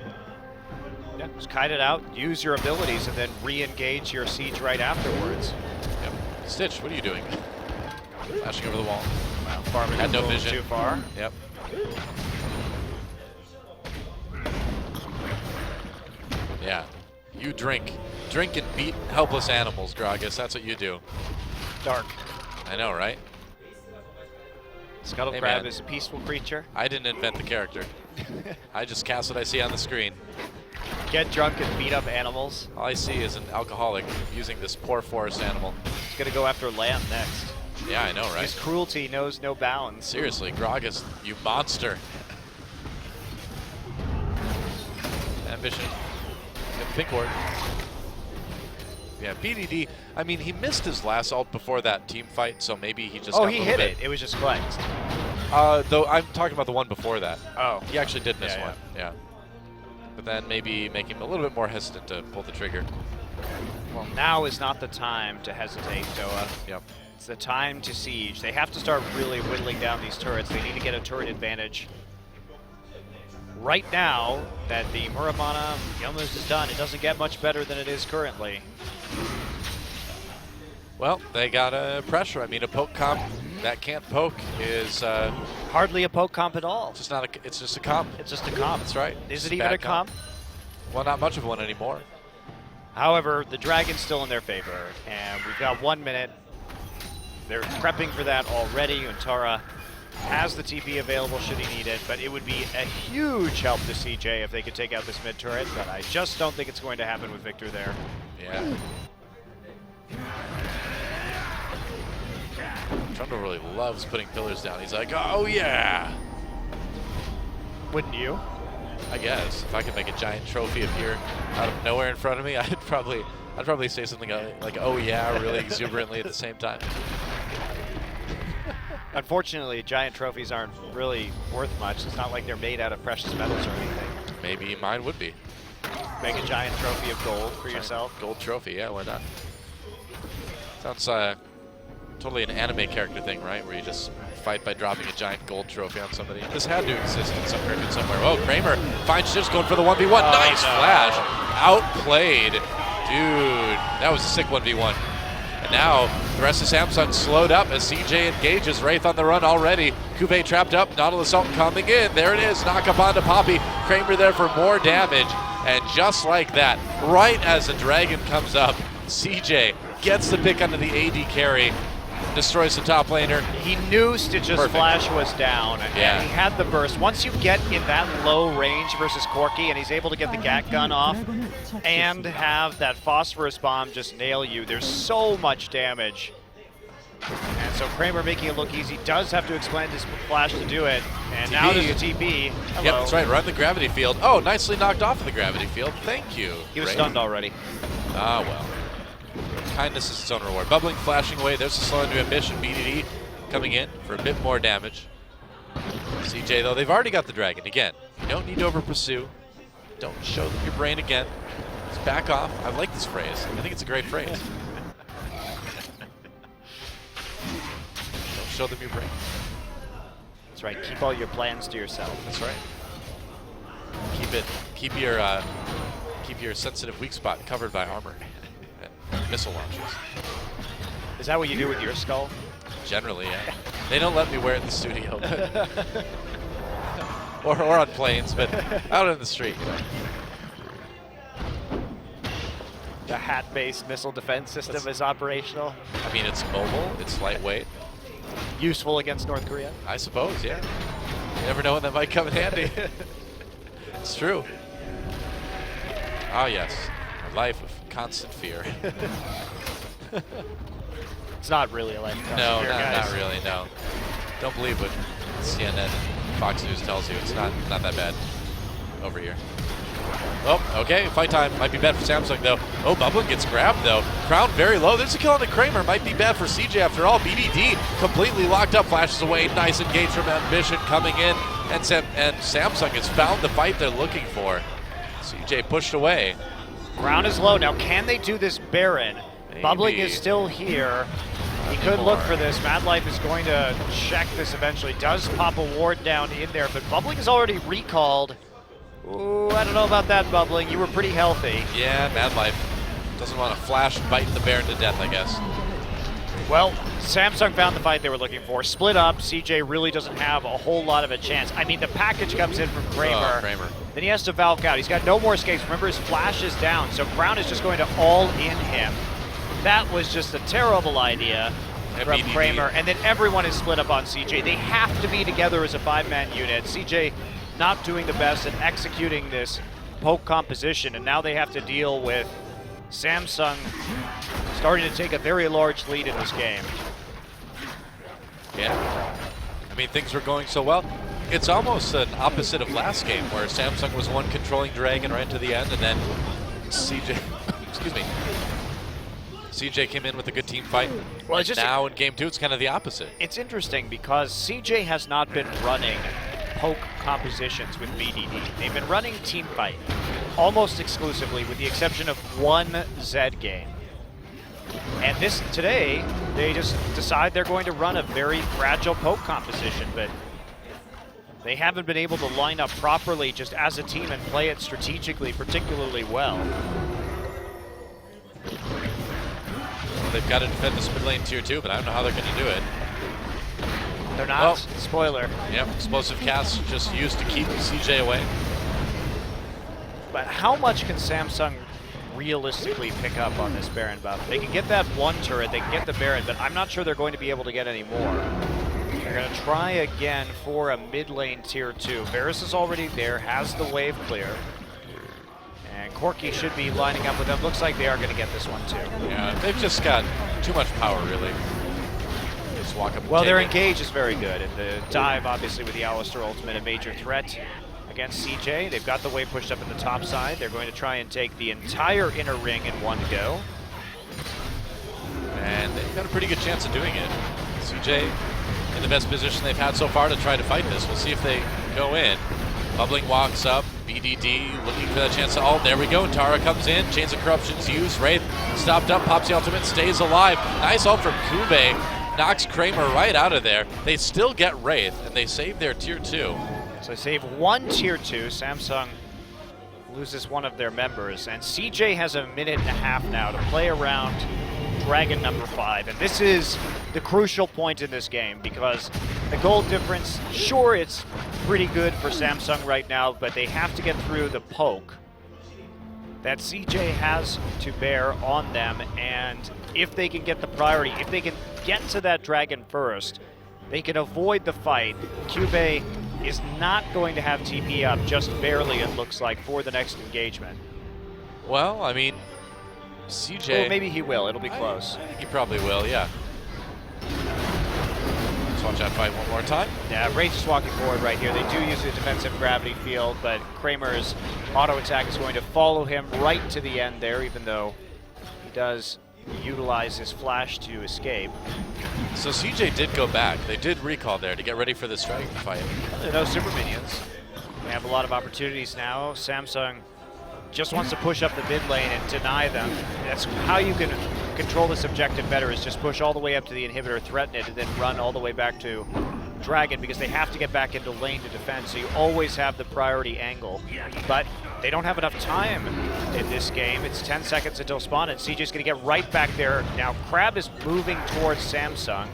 Yeah, just kite it out, use your abilities, and then re-engage your siege right afterwards. Yep. Stitch, what are you doing? Flashing over the wall. Wow, farming had no vision. Too far. Yep. Yeah. You drink and beat helpless animals, Gragas. That's what you do. Dark. I know, right? Scuttle Crab is a peaceful creature. I didn't invent the character. I just cast what I see on the screen. Get drunk and beat up animals. All I see is an alcoholic using this poor forest animal. He's gonna go after lamb next. Yeah, I know, right? His cruelty knows no bounds. Seriously, Gragas, you monster. Ambition. Pink ward. Yeah, BDD, I mean, he missed his last ult before that team fight, so maybe he just got he hit it. It was just cleansed. Though I'm talking about the one before that. Oh. He actually did miss one, yeah. But then maybe make him a little bit more hesitant to pull the trigger. Well, now is not the time to hesitate, Doa. Yep. It's the time to siege. They have to start really whittling down these turrets. They need to get a turret advantage. Right now that the Muramana almost is done, it doesn't get much better than it is currently. Well, they got a pressure. I mean, a poke comp that can't poke is hardly a poke comp at all. It's just not a. It's just a comp. It's just a comp. That's right. Is it even a comp? Well, not much of one anymore. However, the Dragon's still in their favor, and we've got 1 minute. They're prepping for that already. Untara has the TP available should he need it, but it would be a huge help to CJ if they could take out this mid turret, but I just don't think it's going to happen with Victor there. Yeah. Trundle really loves putting pillars down. He's like, oh yeah! Wouldn't you? I guess. If I could make a giant trophy appear out of nowhere in front of me, I'd probably say something like, oh yeah, really exuberantly at the same time. Unfortunately, giant trophies aren't really worth much. It's not like they're made out of precious metals or anything. Maybe mine would be. Make a giant trophy of gold for yourself. Gold trophy, yeah, why not? Sounds totally an anime character thing, right? Where you just fight by dropping a giant gold trophy on somebody. This had to exist in some cricket somewhere. Oh, Kramer finds Shifts going for the 1v1. Nice flash. Outplayed. Dude, that was a sick 1v1. And now the rest of Samsung slowed up as CJ engages. Wraith on the run already. Kuve trapped up. Nautilus ult coming in. There it is. Knock up onto Poppy. Kramer there for more damage. And just like that, right as the dragon comes up, CJ gets the pick onto the AD carry. Destroys the top laner. He knew Stitch's flash was down, and he had the burst. Once you get in that low range versus Corki, and he's able to get the Gat gun off and have that phosphorus bomb just nail you, there's so much damage. And so Kramer making it look easy, does have to expand his flash to do it. And now there's a TP. Hello. Yep, that's right, run the gravity field. Oh, nicely knocked off of the gravity field. Thank you. He was stunned already. Ah, well. Kindness is its own reward. Bubbling, flashing away. There's a slow into Ambition. BDD coming in for a bit more damage. CJ, though, they've already got the dragon. Again, you don't need to over-pursue. Don't show them your brain again. Just back off. I like this phrase. I think it's a great phrase. Don't show them your brain. That's right. Keep all your plans to yourself. That's right. Keep your sensitive weak spot covered by armor. Missile launchers. Is that what you do with your skull? Generally, yeah. They don't let me wear it in the studio. or on planes, but out in the street. You know. The hat-based missile defense system is operational. I mean, it's mobile, it's lightweight. Useful against North Korea? I suppose, yeah. You never know when that might come in handy. It's true. Ah, yes. A life of constant fear. It's not really a life of constant fear, guys. Not really, no. Don't believe what CNN and Fox News tells you. It's not that bad over here. Oh, okay, fight time. Might be bad for Samsung, though. Oh, Bubbling gets grabbed, though. Crown very low. There's a kill on the Kramer. Might be bad for CJ after all. BDD completely locked up, flashes away. Nice engage from Ambition coming in. And Samsung has found the fight they're looking for. CJ pushed away. Crown is low. Now, can they do this Baron? Maybe. Bubbling is still here. He could look for this. Mad Life is going to check this eventually. Does pop a ward down in there, but Bubbling is already recalled. Ooh, I don't know about that, Bubbling. You were pretty healthy. Yeah, Mad Life doesn't want to flash and bite the Baron to death, I guess. Well, Samsung found the fight they were looking for. Split up. CJ really doesn't have a whole lot of a chance. I mean, the package comes in from Kramer. Oh, Kramer. Then he has to Valk out. He's got no more escapes. Remember, his flash is down, so Crown is just going to all in him. That was just a terrible idea from Kramer. And then everyone is split up on CJ. They have to be together as a 5-man unit. CJ not doing the best at executing this poke composition, and now they have to deal with Samsung starting to take a very large lead in this game. Yeah. I mean, things were going so well. It's almost an opposite of last game, where Samsung was one controlling Dragon right to the end, and then CJ, excuse me, CJ came in with a good team fight. Well, it's just now in game 2, it's kind of the opposite. It's interesting because CJ has not been running poke compositions with BDD. They've been running team fight almost exclusively, with the exception of one Zed game. And today, they just decide they're going to run a very fragile poke composition, but they haven't been able to line up properly just as a team and play it strategically particularly well. Well, they've got to defend this mid lane tier 2, but I don't know how they're going to do it. They're not. Spoiler. Yep, explosive cast just used to keep CJ away. But how much can Samsung realistically pick up on this Baron buff? They can get that one turret, they can get the Baron, but I'm not sure they're going to be able to get any more. They're going to try again for a mid lane tier 2. Varus is already there, has the wave clear. And Corki should be lining up with them. Looks like they are going to get this one too. Yeah, they've just got too much power, really. Just walk up and well, their it. engage is very good, and the dive, obviously, with the Alistar ultimate, a major threat against CJ. They've got the wave pushed up in the top side. They're going to try and take the entire inner ring in one go. And they've got a pretty good chance of doing it. CJ in the best position they've had so far to try to fight this. We'll see if they go in. Bubbling walks up. BDD looking for that chance to ult. There we go. Tara comes in. Chains of Corruption's used. Wraith stopped up. Pops the ultimate. Stays alive. Nice ult from Kube. Knocks Kramer right out of there. They still get Wraith, and they save their tier 2. So they save one tier 2. Samsung loses one of their members, and CJ has a minute and a half now to play around Dragon number 5. And this is the crucial point in this game, because the gold difference, sure, it's pretty good for Samsung right now, but they have to get through the poke that CJ has to bear on them. And if they can get the priority, if they can get to that Dragon first, they can avoid the fight. Cube is not going to have TP up, just barely, it looks like, for the next engagement. Well, I mean, CJ... Well, maybe he will. It'll be close. I think he probably will, yeah. Let's watch that fight one more time. Yeah, Wraith is walking forward right here. They do use the defensive gravity field, but Kramer's auto attack is going to follow him right to the end there, even though he does utilize his flash to escape. So CJ did go back. They did recall there to get ready for this Dragon fight. There are no super minions. They have a lot of opportunities now. Samsung just wants to push up the mid lane and deny them. That's how you can control this objective better, is just push all the way up to the inhibitor, threaten it, and then run all the way back to Dragon, because they have to get back into lane to defend, so you always have the priority angle. But they don't have enough time in this game. It's 10 seconds until spawn, and CJ's going to get right back there. Now, Crab is moving towards Samsung.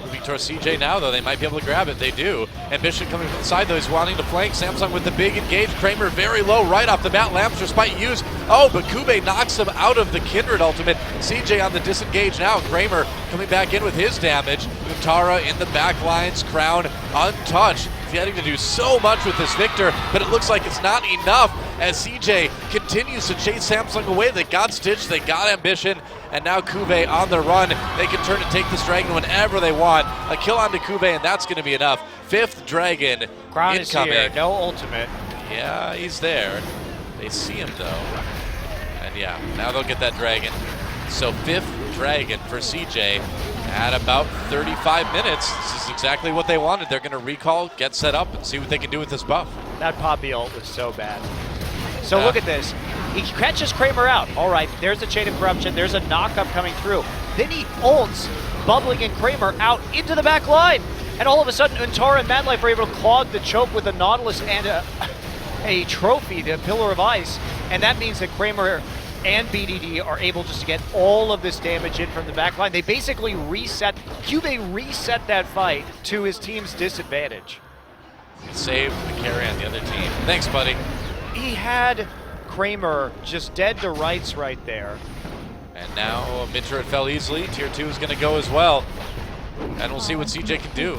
Moving towards CJ now, though. They might be able to grab it. They do. Ambition coming from the side, though. He's wanting to flank. Samsung with the big engage. Kramer very low right off the bat. Lamps despite use. Oh, but Kube knocks him out of the Kindred ultimate. CJ on the disengage now. Kramer coming back in with his damage. Tara in the back lines. Crown untouched. He's getting to do so much with this Victor, but it looks like it's not enough as CJ continues to chase Samsung away. They got Stitch, they got Ambition, and now Kube on the run. They can turn and take this Dragon whenever they want. A kill onto Kube, and that's going to be enough. 5th Dragon Crown incoming. is here, no ultimate. Yeah, he's there. They see him though. And yeah, now they'll get that dragon. So 5th dragon for CJ at about 35 minutes. This is exactly what they wanted. They're going to recall, get set up, and see what they can do with this buff. That Poppy ult was so bad. So look at this. He catches Kramer out. All right, there's the chain of corruption. There's a knock-up coming through. Then he ults Bubbling and Kramer out into the back line. And all of a sudden, Untara and Madlife are able to clog the choke with a Nautilus and a trophy, the Pillar of Ice. And that means that Kramer and BDD are able just to get all of this damage in from the back line. They basically reset, Cube reset that fight to his team's disadvantage. Save the carry on the other team. Thanks, buddy. He had Kramer just dead to rights right there. And now mid turret fell easily. Tier 2 is going to go as well. And we'll see what CJ can do.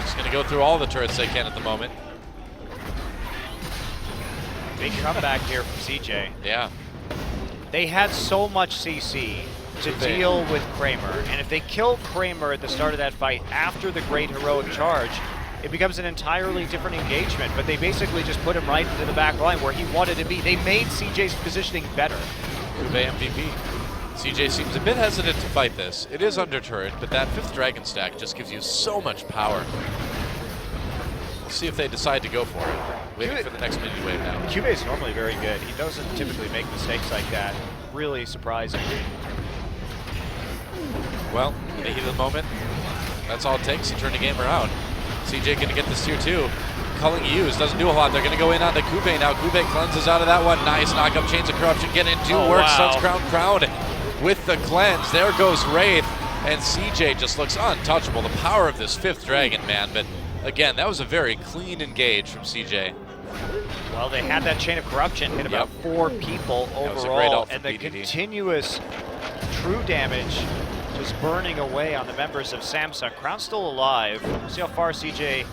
Just going to go through all the turrets they can at the moment. Big comeback here from CJ. Yeah. They had so much CC to deal with Kramer, and if they kill Kramer at the start of that fight after the great heroic charge, it becomes an entirely different engagement, but they basically just put him right into the back line where he wanted to be. They made CJ's positioning better. Kube MVP. CJ seems a bit hesitant to fight this. It is under turret, but that 5th dragon stack just gives you so much power. We'll see if they decide to go for it. Waiting for the next mini wave now. Cube is normally very good. He doesn't typically make mistakes like that. Really surprising. Well, in the heat of the moment, that's all it takes to turn the game around. CJ gonna get this tier 2. Culling used, doesn't do a lot. They're gonna go in on the Kube now. Kube cleanses out of that one. Nice knock up, Chains of Corruption, get in, do work, Sun's Crown with the cleanse. There goes Wraith, and CJ just looks untouchable. The power of this 5th dragon, man, but again, that was a very clean engage from CJ. Well, they had that chain of corruption, hit about 4 people overall, and the continuous true damage just burning away on the members of Samsung. Crown still alive. See how far CJ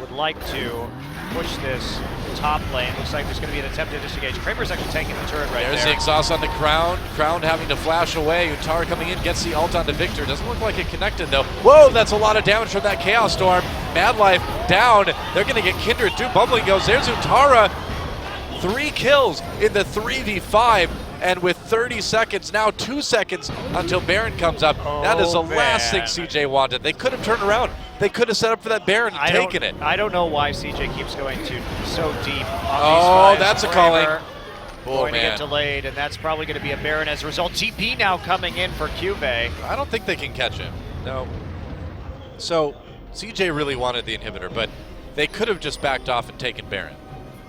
would like to push this top lane. Looks like there's going to be an attempt to disengage. Kramer's actually taking the turret right there. There's the exhaust on the Crown. Crown having to flash away. Untara coming in, gets the ult onto Victor. Doesn't look like it connected though. Whoa, that's a lot of damage from that Chaos Storm. Madlife down. They're going to get Kindred too. Bubbling goes. There's Untara. 3 kills in the 3v5. And with 30 seconds, now 2 seconds until Baron comes up. That is the last thing CJ wanted. They could have turned around. They could have set up for that Baron and taken it. I don't know why CJ keeps going so deep on oh, these that's a calling. Going to get delayed, and that's probably going to be a Baron as a result. TP now coming in for Cube. I don't think they can catch him. No. So CJ really wanted the inhibitor, but they could have just backed off and taken Baron.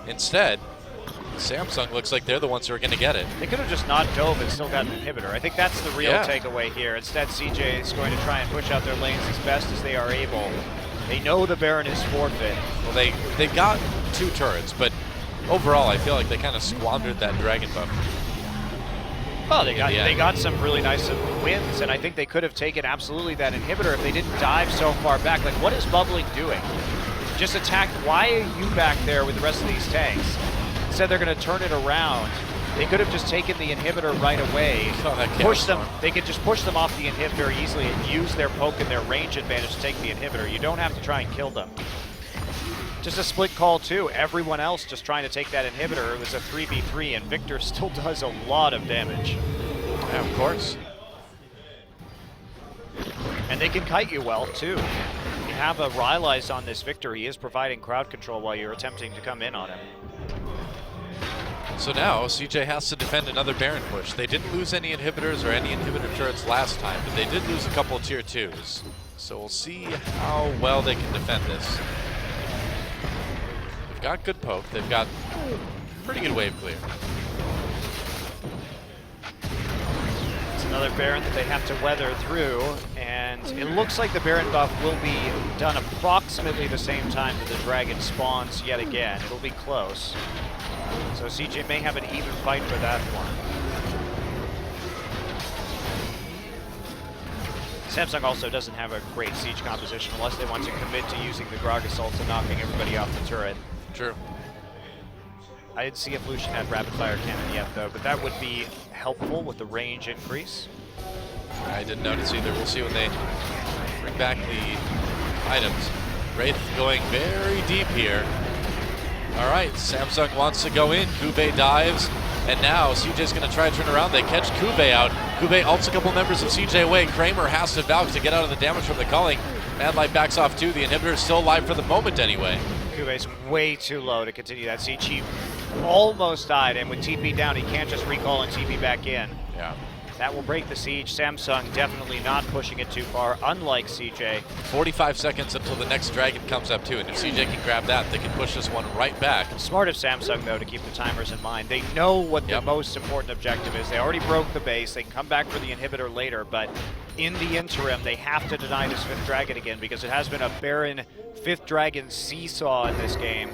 Instead, Samsung looks like they're the ones who are going to get it. They could have just not dove and still got an inhibitor. I think that's the real takeaway here. Instead, CJ is going to try and push out their lanes as best as they are able. They know the Baron is forfeit. Well, they got 2 turrets, but overall, I feel like they kind of squandered that dragon buff. Well, they got some really nice wins, and I think they could have taken absolutely that inhibitor if they didn't dive so far back. Like, what is Bubbling doing? Just attacked. Why are you back there with the rest of these tanks? Instead, they're going to turn it around. They could have just taken the inhibitor right away. Push them. They could just push them off the inhibitor easily and use their poke and their range advantage to take the inhibitor. You don't have to try and kill them. Just a split call too. Everyone else just trying to take that inhibitor. It was a 3v3, and Victor still does a lot of damage. Yeah, of course. And they can kite you well too. You have a Rylai's on this Victor. He is providing crowd control while you're attempting to come in on him. So now CJ has to defend another Baron push. They didn't lose any inhibitors or any inhibitor turrets last time, but they did lose a couple of tier 2s. So we'll see how well they can defend this. They've got good poke. They've got pretty good wave clear. It's another Baron that they have to weather through, and it looks like the Baron buff will be done approximately the same time that the Dragon spawns yet again. It'll be close. So CJ may have an even fight for that one. Samsung also doesn't have a great siege composition unless they want to commit to using the Gragas ult and knocking everybody off the turret. True. I didn't see if Lucian had rapid fire cannon yet though, but that would be helpful with the range increase. I didn't notice either. We'll see when they bring back the items. Wraith going very deep here. All right. right, Samsung wants to go in. Kube dives, and now CJ's going to try to turn around. They catch Kube out. Kube ults a couple members of CJ away. Kramer has to Valk to get out of the damage from the culling. Mad Light backs off too. The inhibitor is still alive for the moment anyway. Kube's way too low to continue that siege. He almost died, and with TP down, he can't just recall and TP back in. Yeah. That will break the siege. Samsung definitely not pushing it too far, unlike CJ. 45 seconds until the next dragon comes up too, and if CJ can grab that, they can push this one right back. Smart of Samsung, though, to keep the timers in mind. They know what the most important objective is. They already broke the base. They can come back for the inhibitor later, but in the interim, they have to deny this 5th dragon again because it has been a barren 5th dragon seesaw in this game.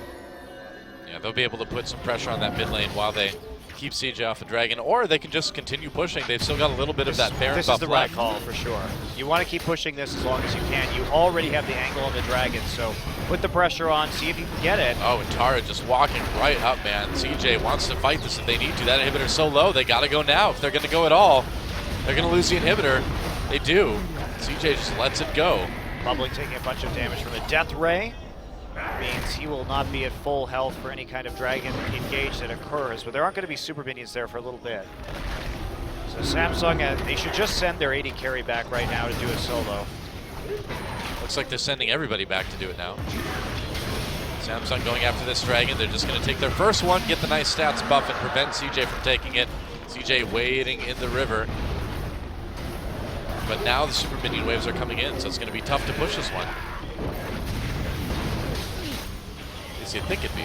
Yeah, they'll be able to put some pressure on that mid lane while they keep CJ off the dragon, or they can just continue pushing. They've still got a little bit of that Baron buff left. This is the right call for sure. You want to keep pushing this as long as you can. You already have the angle on the dragon, so put the pressure on, see if you can get it. Oh, and Tara just walking right up, man. CJ wants to fight this if they need to. That inhibitor's so low, they got to go now. If they're going to go at all, they're going to lose the inhibitor. They do. CJ just lets it go. Bubbling taking a bunch of damage from a Death Ray. Means he will not be at full health for any kind of dragon engage that occurs, but there aren't going to be super minions there for a little bit. So Samsung, they should just send their AD carry back right now to do it solo. Looks like they're sending everybody back to do it now. Samsung going after this dragon. They're just going to take their first one, get the nice stats buff, and prevent CJ from taking it. CJ waiting in the river. But now the super minion waves are coming in, so it's going to be tough to push this one. You think it'd be?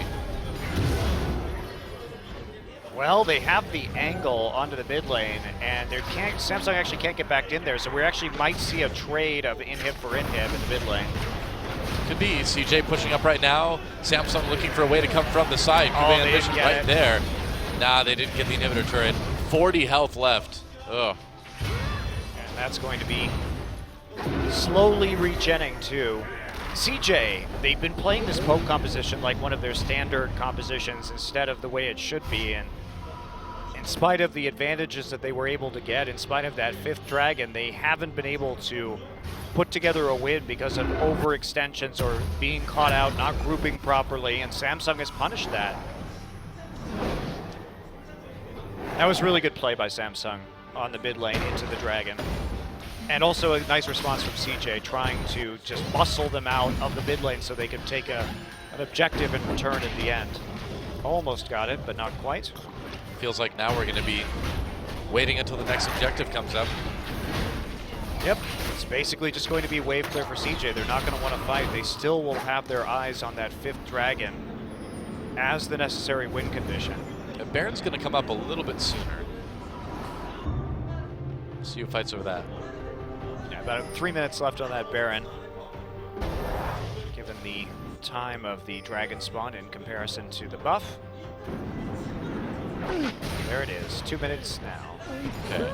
Well, they have the angle onto the mid lane, and Samsung actually can't get back in there, so we actually might see a trade of inhib for inhib in the mid lane. Could be. CJ pushing up right now. Samsung looking for a way to come from the side. Kube ambition right there. Nah, they didn't get the inhibitor turret. 40 health left. Ugh. And that's going to be slowly regenning too. CJ, they've been playing this poke composition like one of their standard compositions instead of the way it should be, and in spite of the advantages that they were able to get, in spite of that 5th dragon, they haven't been able to put together a win because of overextensions or being caught out, not grouping properly, and Samsung has punished that. That was really good play by Samsung on the mid lane into the dragon. And also a nice response from CJ, trying to just muscle them out of the mid lane so they could take an objective in return in the end. Almost got it, but not quite. Feels like now we're going to be waiting until the next objective comes up. Yep, it's basically just going to be wave clear for CJ. They're not going to want to fight. They still will have their eyes on that 5th dragon as the necessary win condition. Yeah, Baron's going to come up a little bit sooner. See who fights over that. About 3 minutes left on that Baron, given the time of the dragon spawn in comparison to the buff. There it is, 2 minutes now. Okay.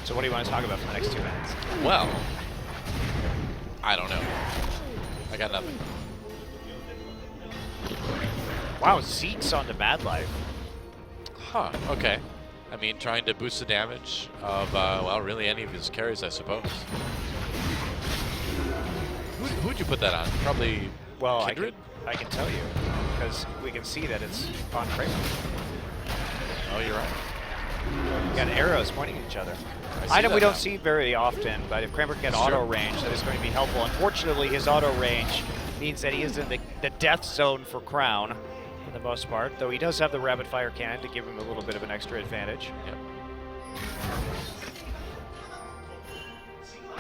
So what do you want to talk about for the next 2 minutes? Well, I don't know. I got nothing. Wow, Zeke's on the Mad Life. Huh, okay. I mean, trying to boost the damage of, well, really any of his carries, I suppose. Who'd you put that on? Probably Kindred? I can tell you, because we can see that it's on Kramer. Oh, you're right. You got arrows pointing at each other. Item we don't see very often, but if Kramer can get auto range, that is going to be helpful. Unfortunately, his auto range means that he is in the death zone for Crown. For the most part, though he does have the rapid fire cannon to give him a little bit of an extra advantage. Yep.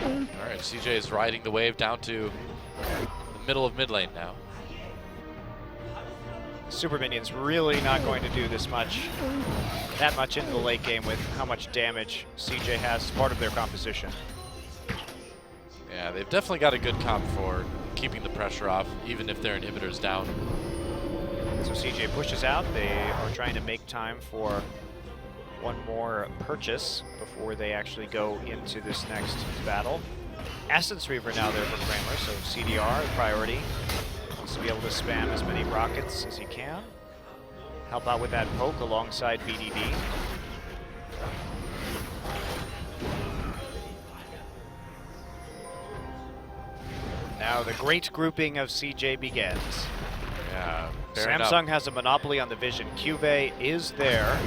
All right, CJ is riding the wave down to the middle of mid lane now. Super Minions really not going to do that much into the late game with how much damage CJ has as part of their composition. Yeah, they've definitely got a good comp for keeping the pressure off, even if their inhibitor's down. So CJ pushes out. They are trying to make time for one more purchase before they actually go into this next battle. Essence Reaver now there for Kramer, so CDR priority. Wants to be able to spam as many rockets as he can. Help out with that poke alongside BDD. Now the great grouping of CJ begins. Yeah. Bearing Samsung up. has a monopoly on the vision. Cuvée is there.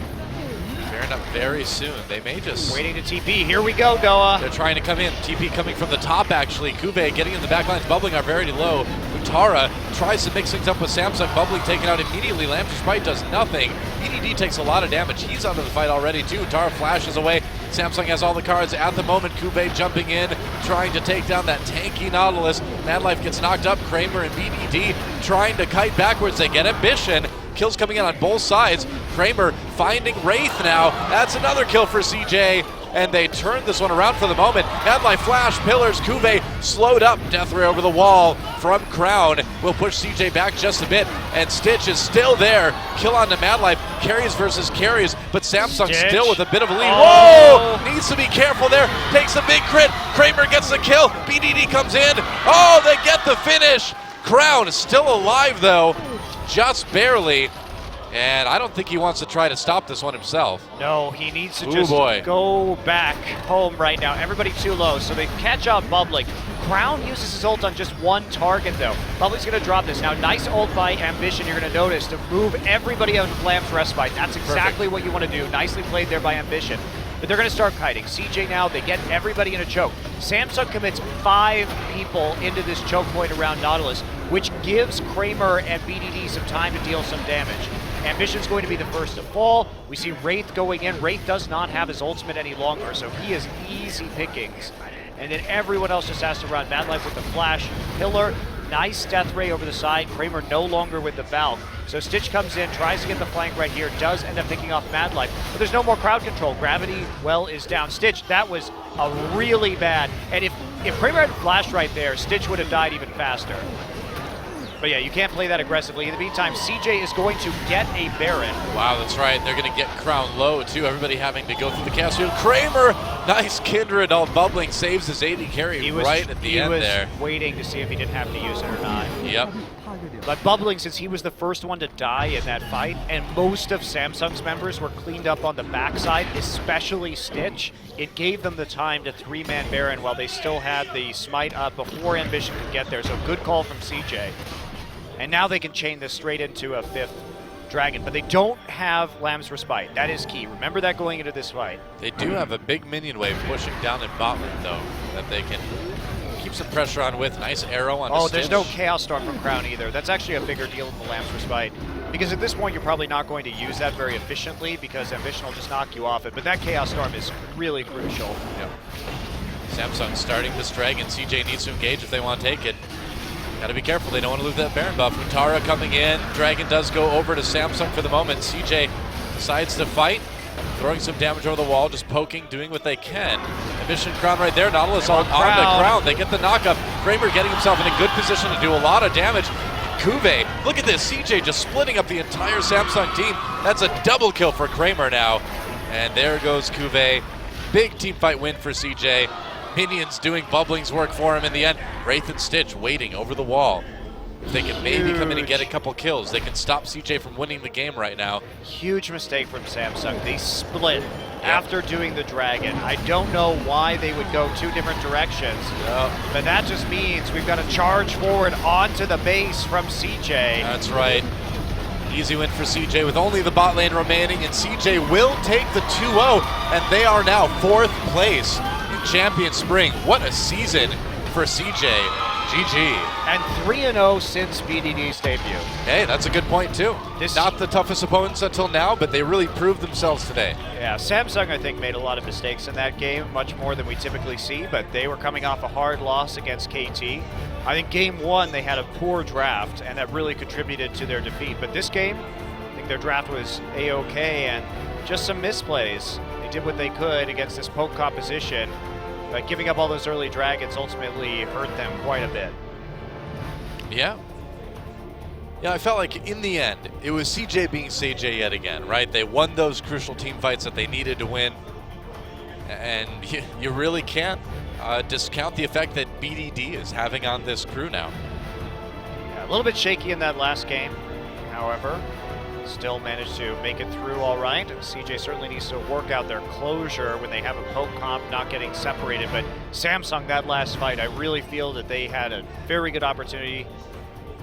Bearing up very soon. They may just... Waiting to TP. Here we go, Doa. They're trying to come in. TP coming from the top, actually. Cuvée getting in the back lines. Bubbling are very low. Utara tries to mix things up with Samsung. Bubbling taken out immediately. Lamb's Sprite does nothing. BDD takes a lot of damage. He's out of the fight already, too. Utara flashes away. Samsung has all the cards at the moment. Cuvée jumping in, trying to take down that tanky Nautilus. Madlife gets knocked up. Kramer and BDD trying to kite backwards. They get Ambition. Kills coming in on both sides. Kramer finding Wraith now. That's another kill for CJ. And they turn this one around for the moment. Madlife flash, pillars, Cuvée slowed up. Death Ray over the wall from Crown will push CJ back just a bit. And Stitch is still there. Kill on to Madlife. Carries versus carries, but Samsung Stitch. Still with a bit of a lead. Oh. Whoa! Needs to be careful there. Takes a big crit. Kramer gets the kill. BDD comes in. Oh, they get the finish. Crown is still alive though. Just barely, and I don't think he wants to try to stop this one himself. No, he needs to Ooh, just boy. go back home right now. Everybody too low, so they catch out Bubbling. Crown uses his ult on just one target though. Bubbling's gonna drop this. Now, nice ult by Ambition, you're gonna notice, to move everybody out of Lamb's Respite. That's exactly what you wanna do. Nicely played there by Ambition. But they're gonna start kiting. CJ now, they get everybody in a choke. Samsung commits 5 people into this choke point around Nautilus, which gives Kramer and BDD some time to deal some damage. Ambition's going to be the first to fall. We see Wraith going in. Wraith does not have his ultimate any longer, so he is easy pickings. And then everyone else just has to run. Madlife with the flash. Pillar, nice Death Ray over the side. Kramer no longer with the Valk. So Stitch comes in, tries to get the flank right here, does end up picking off Madlife, but there's no more crowd control. Gravity, well, is down. Stitch, that was a really bad, and if Kramer had flashed right there, Stitch would have died even faster. But yeah, you can't play that aggressively. In the meantime, CJ is going to get a Baron. Wow, that's right. They're going to get Crown low, too. Everybody having to go through the cast field. Kramer, nice Kindred, all Bubbling, saves his AD carry right at the end there. He was waiting to see if he didn't have to use it or not. Yep. But Bubbling, since he was the first one to die in that fight, and most of Samsung's members were cleaned up on the backside, especially Stitch, it gave them the time to 3-man Baron while they still had the smite up before Ambition could get there. So good call from CJ. And now they can chain this straight into a 5th Dragon, but they don't have Lamb's Respite. That is key. Remember that going into this fight. They do have a big minion wave pushing down in bot lane, though, that they can keep some pressure on with. Nice arrow on Oh, Stitch. there's no Chaos Storm from Crown either. That's actually a bigger deal than the Lamb's Respite. Because at this point, you're probably not going to use that very efficiently because Ambition will just knock you off it. But that Chaos Storm is really crucial. Yep. Samsung starting this Dragon. CJ needs to engage if they want to take it. Gotta be careful, they don't want to lose that Baron buff. Utara coming in, Dragon does go over to Samsung for the moment. CJ decides to fight, throwing some damage over the wall, just poking, doing what they can. Ambition Crown right there, Nautilus on the Crown. They get the knockup. Kramer getting himself in a good position to do a lot of damage. Cuvée, look at this, CJ just splitting up the entire Samsung team. That's a double kill for Kramer now. And there goes Cuvée. Big team fight win for CJ. Minions doing Bubbling's work for him in the end. Wraith and Stitch waiting over the wall. If they can maybe come in and get a couple kills, they can stop CJ from winning the game right now. Huge mistake from Samsung. They split after doing the Dragon. I don't know why they would go 2 different directions, but that just means we've got to charge forward onto the base from CJ. That's right. Easy win for CJ with only the bot lane remaining, and CJ will take the 2-0, and they are now 4th place in Champion Spring. What a season for CJ. GG. And 3-0 since BDD's debut. Hey, that's a good point too. Not the toughest opponents until now, but they really proved themselves today. Yeah, Samsung, I think, made a lot of mistakes in that game, much more than we typically see, but they were coming off a hard loss against KT. I think game 1, they had a poor draft, and that really contributed to their defeat. But this game, I think their draft was A-okay, and just some misplays. They did what they could against this poke composition, but giving up all those early dragons ultimately hurt them quite a bit. Yeah. Yeah, I felt like in the end, it was CJ being CJ yet again, right? They won those crucial team fights that they needed to win. And you really can't discount the effect that BDD is having on this crew now. Yeah, a little bit shaky in that last game, however. Still managed to make it through all right. CJ certainly needs to work out their closure when they have a poke comp not getting separated. But Samsung, that last fight, I really feel that they had a very good opportunity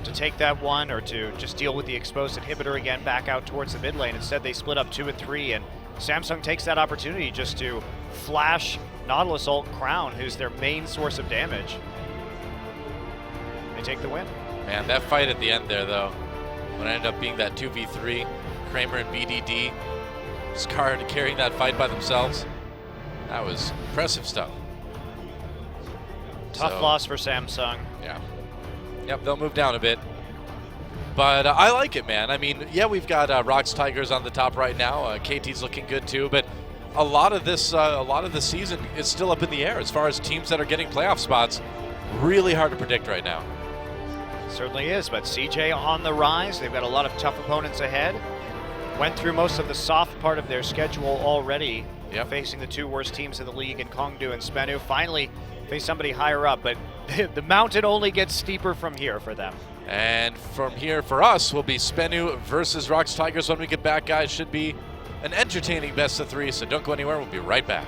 to take that one or to just deal with the exposed inhibitor again back out towards the mid lane. Instead, they split up 2 and 3, and Samsung takes that opportunity just to flash Nautilus ult Crown, who's their main source of damage. They take the win. Man, that fight at the end there, though, when it ended up being that 2v3, Kramer and BDD, Scarred carrying that fight by themselves, that was impressive stuff. Tough loss for Samsung. Yeah. Yep, they'll move down a bit. But I like it, man. I mean, yeah, we've got Rocks Tigers on the top right now. KT's looking good too, but a lot of this season is still up in the air as far as teams that are getting playoff spots. Really hard to predict right now. Certainly is, but CJ on the rise. They've got a lot of tough opponents ahead. Went through most of the soft part of their schedule already, facing the 2 worst teams in the league in Kongdu and Spenu. Finally face somebody higher up, but the mountain only gets steeper from here for them. And from here for us will be Spenu versus Rocks Tigers when we get back, guys. Should be an entertaining best of 3, so don't go anywhere. We'll be right back.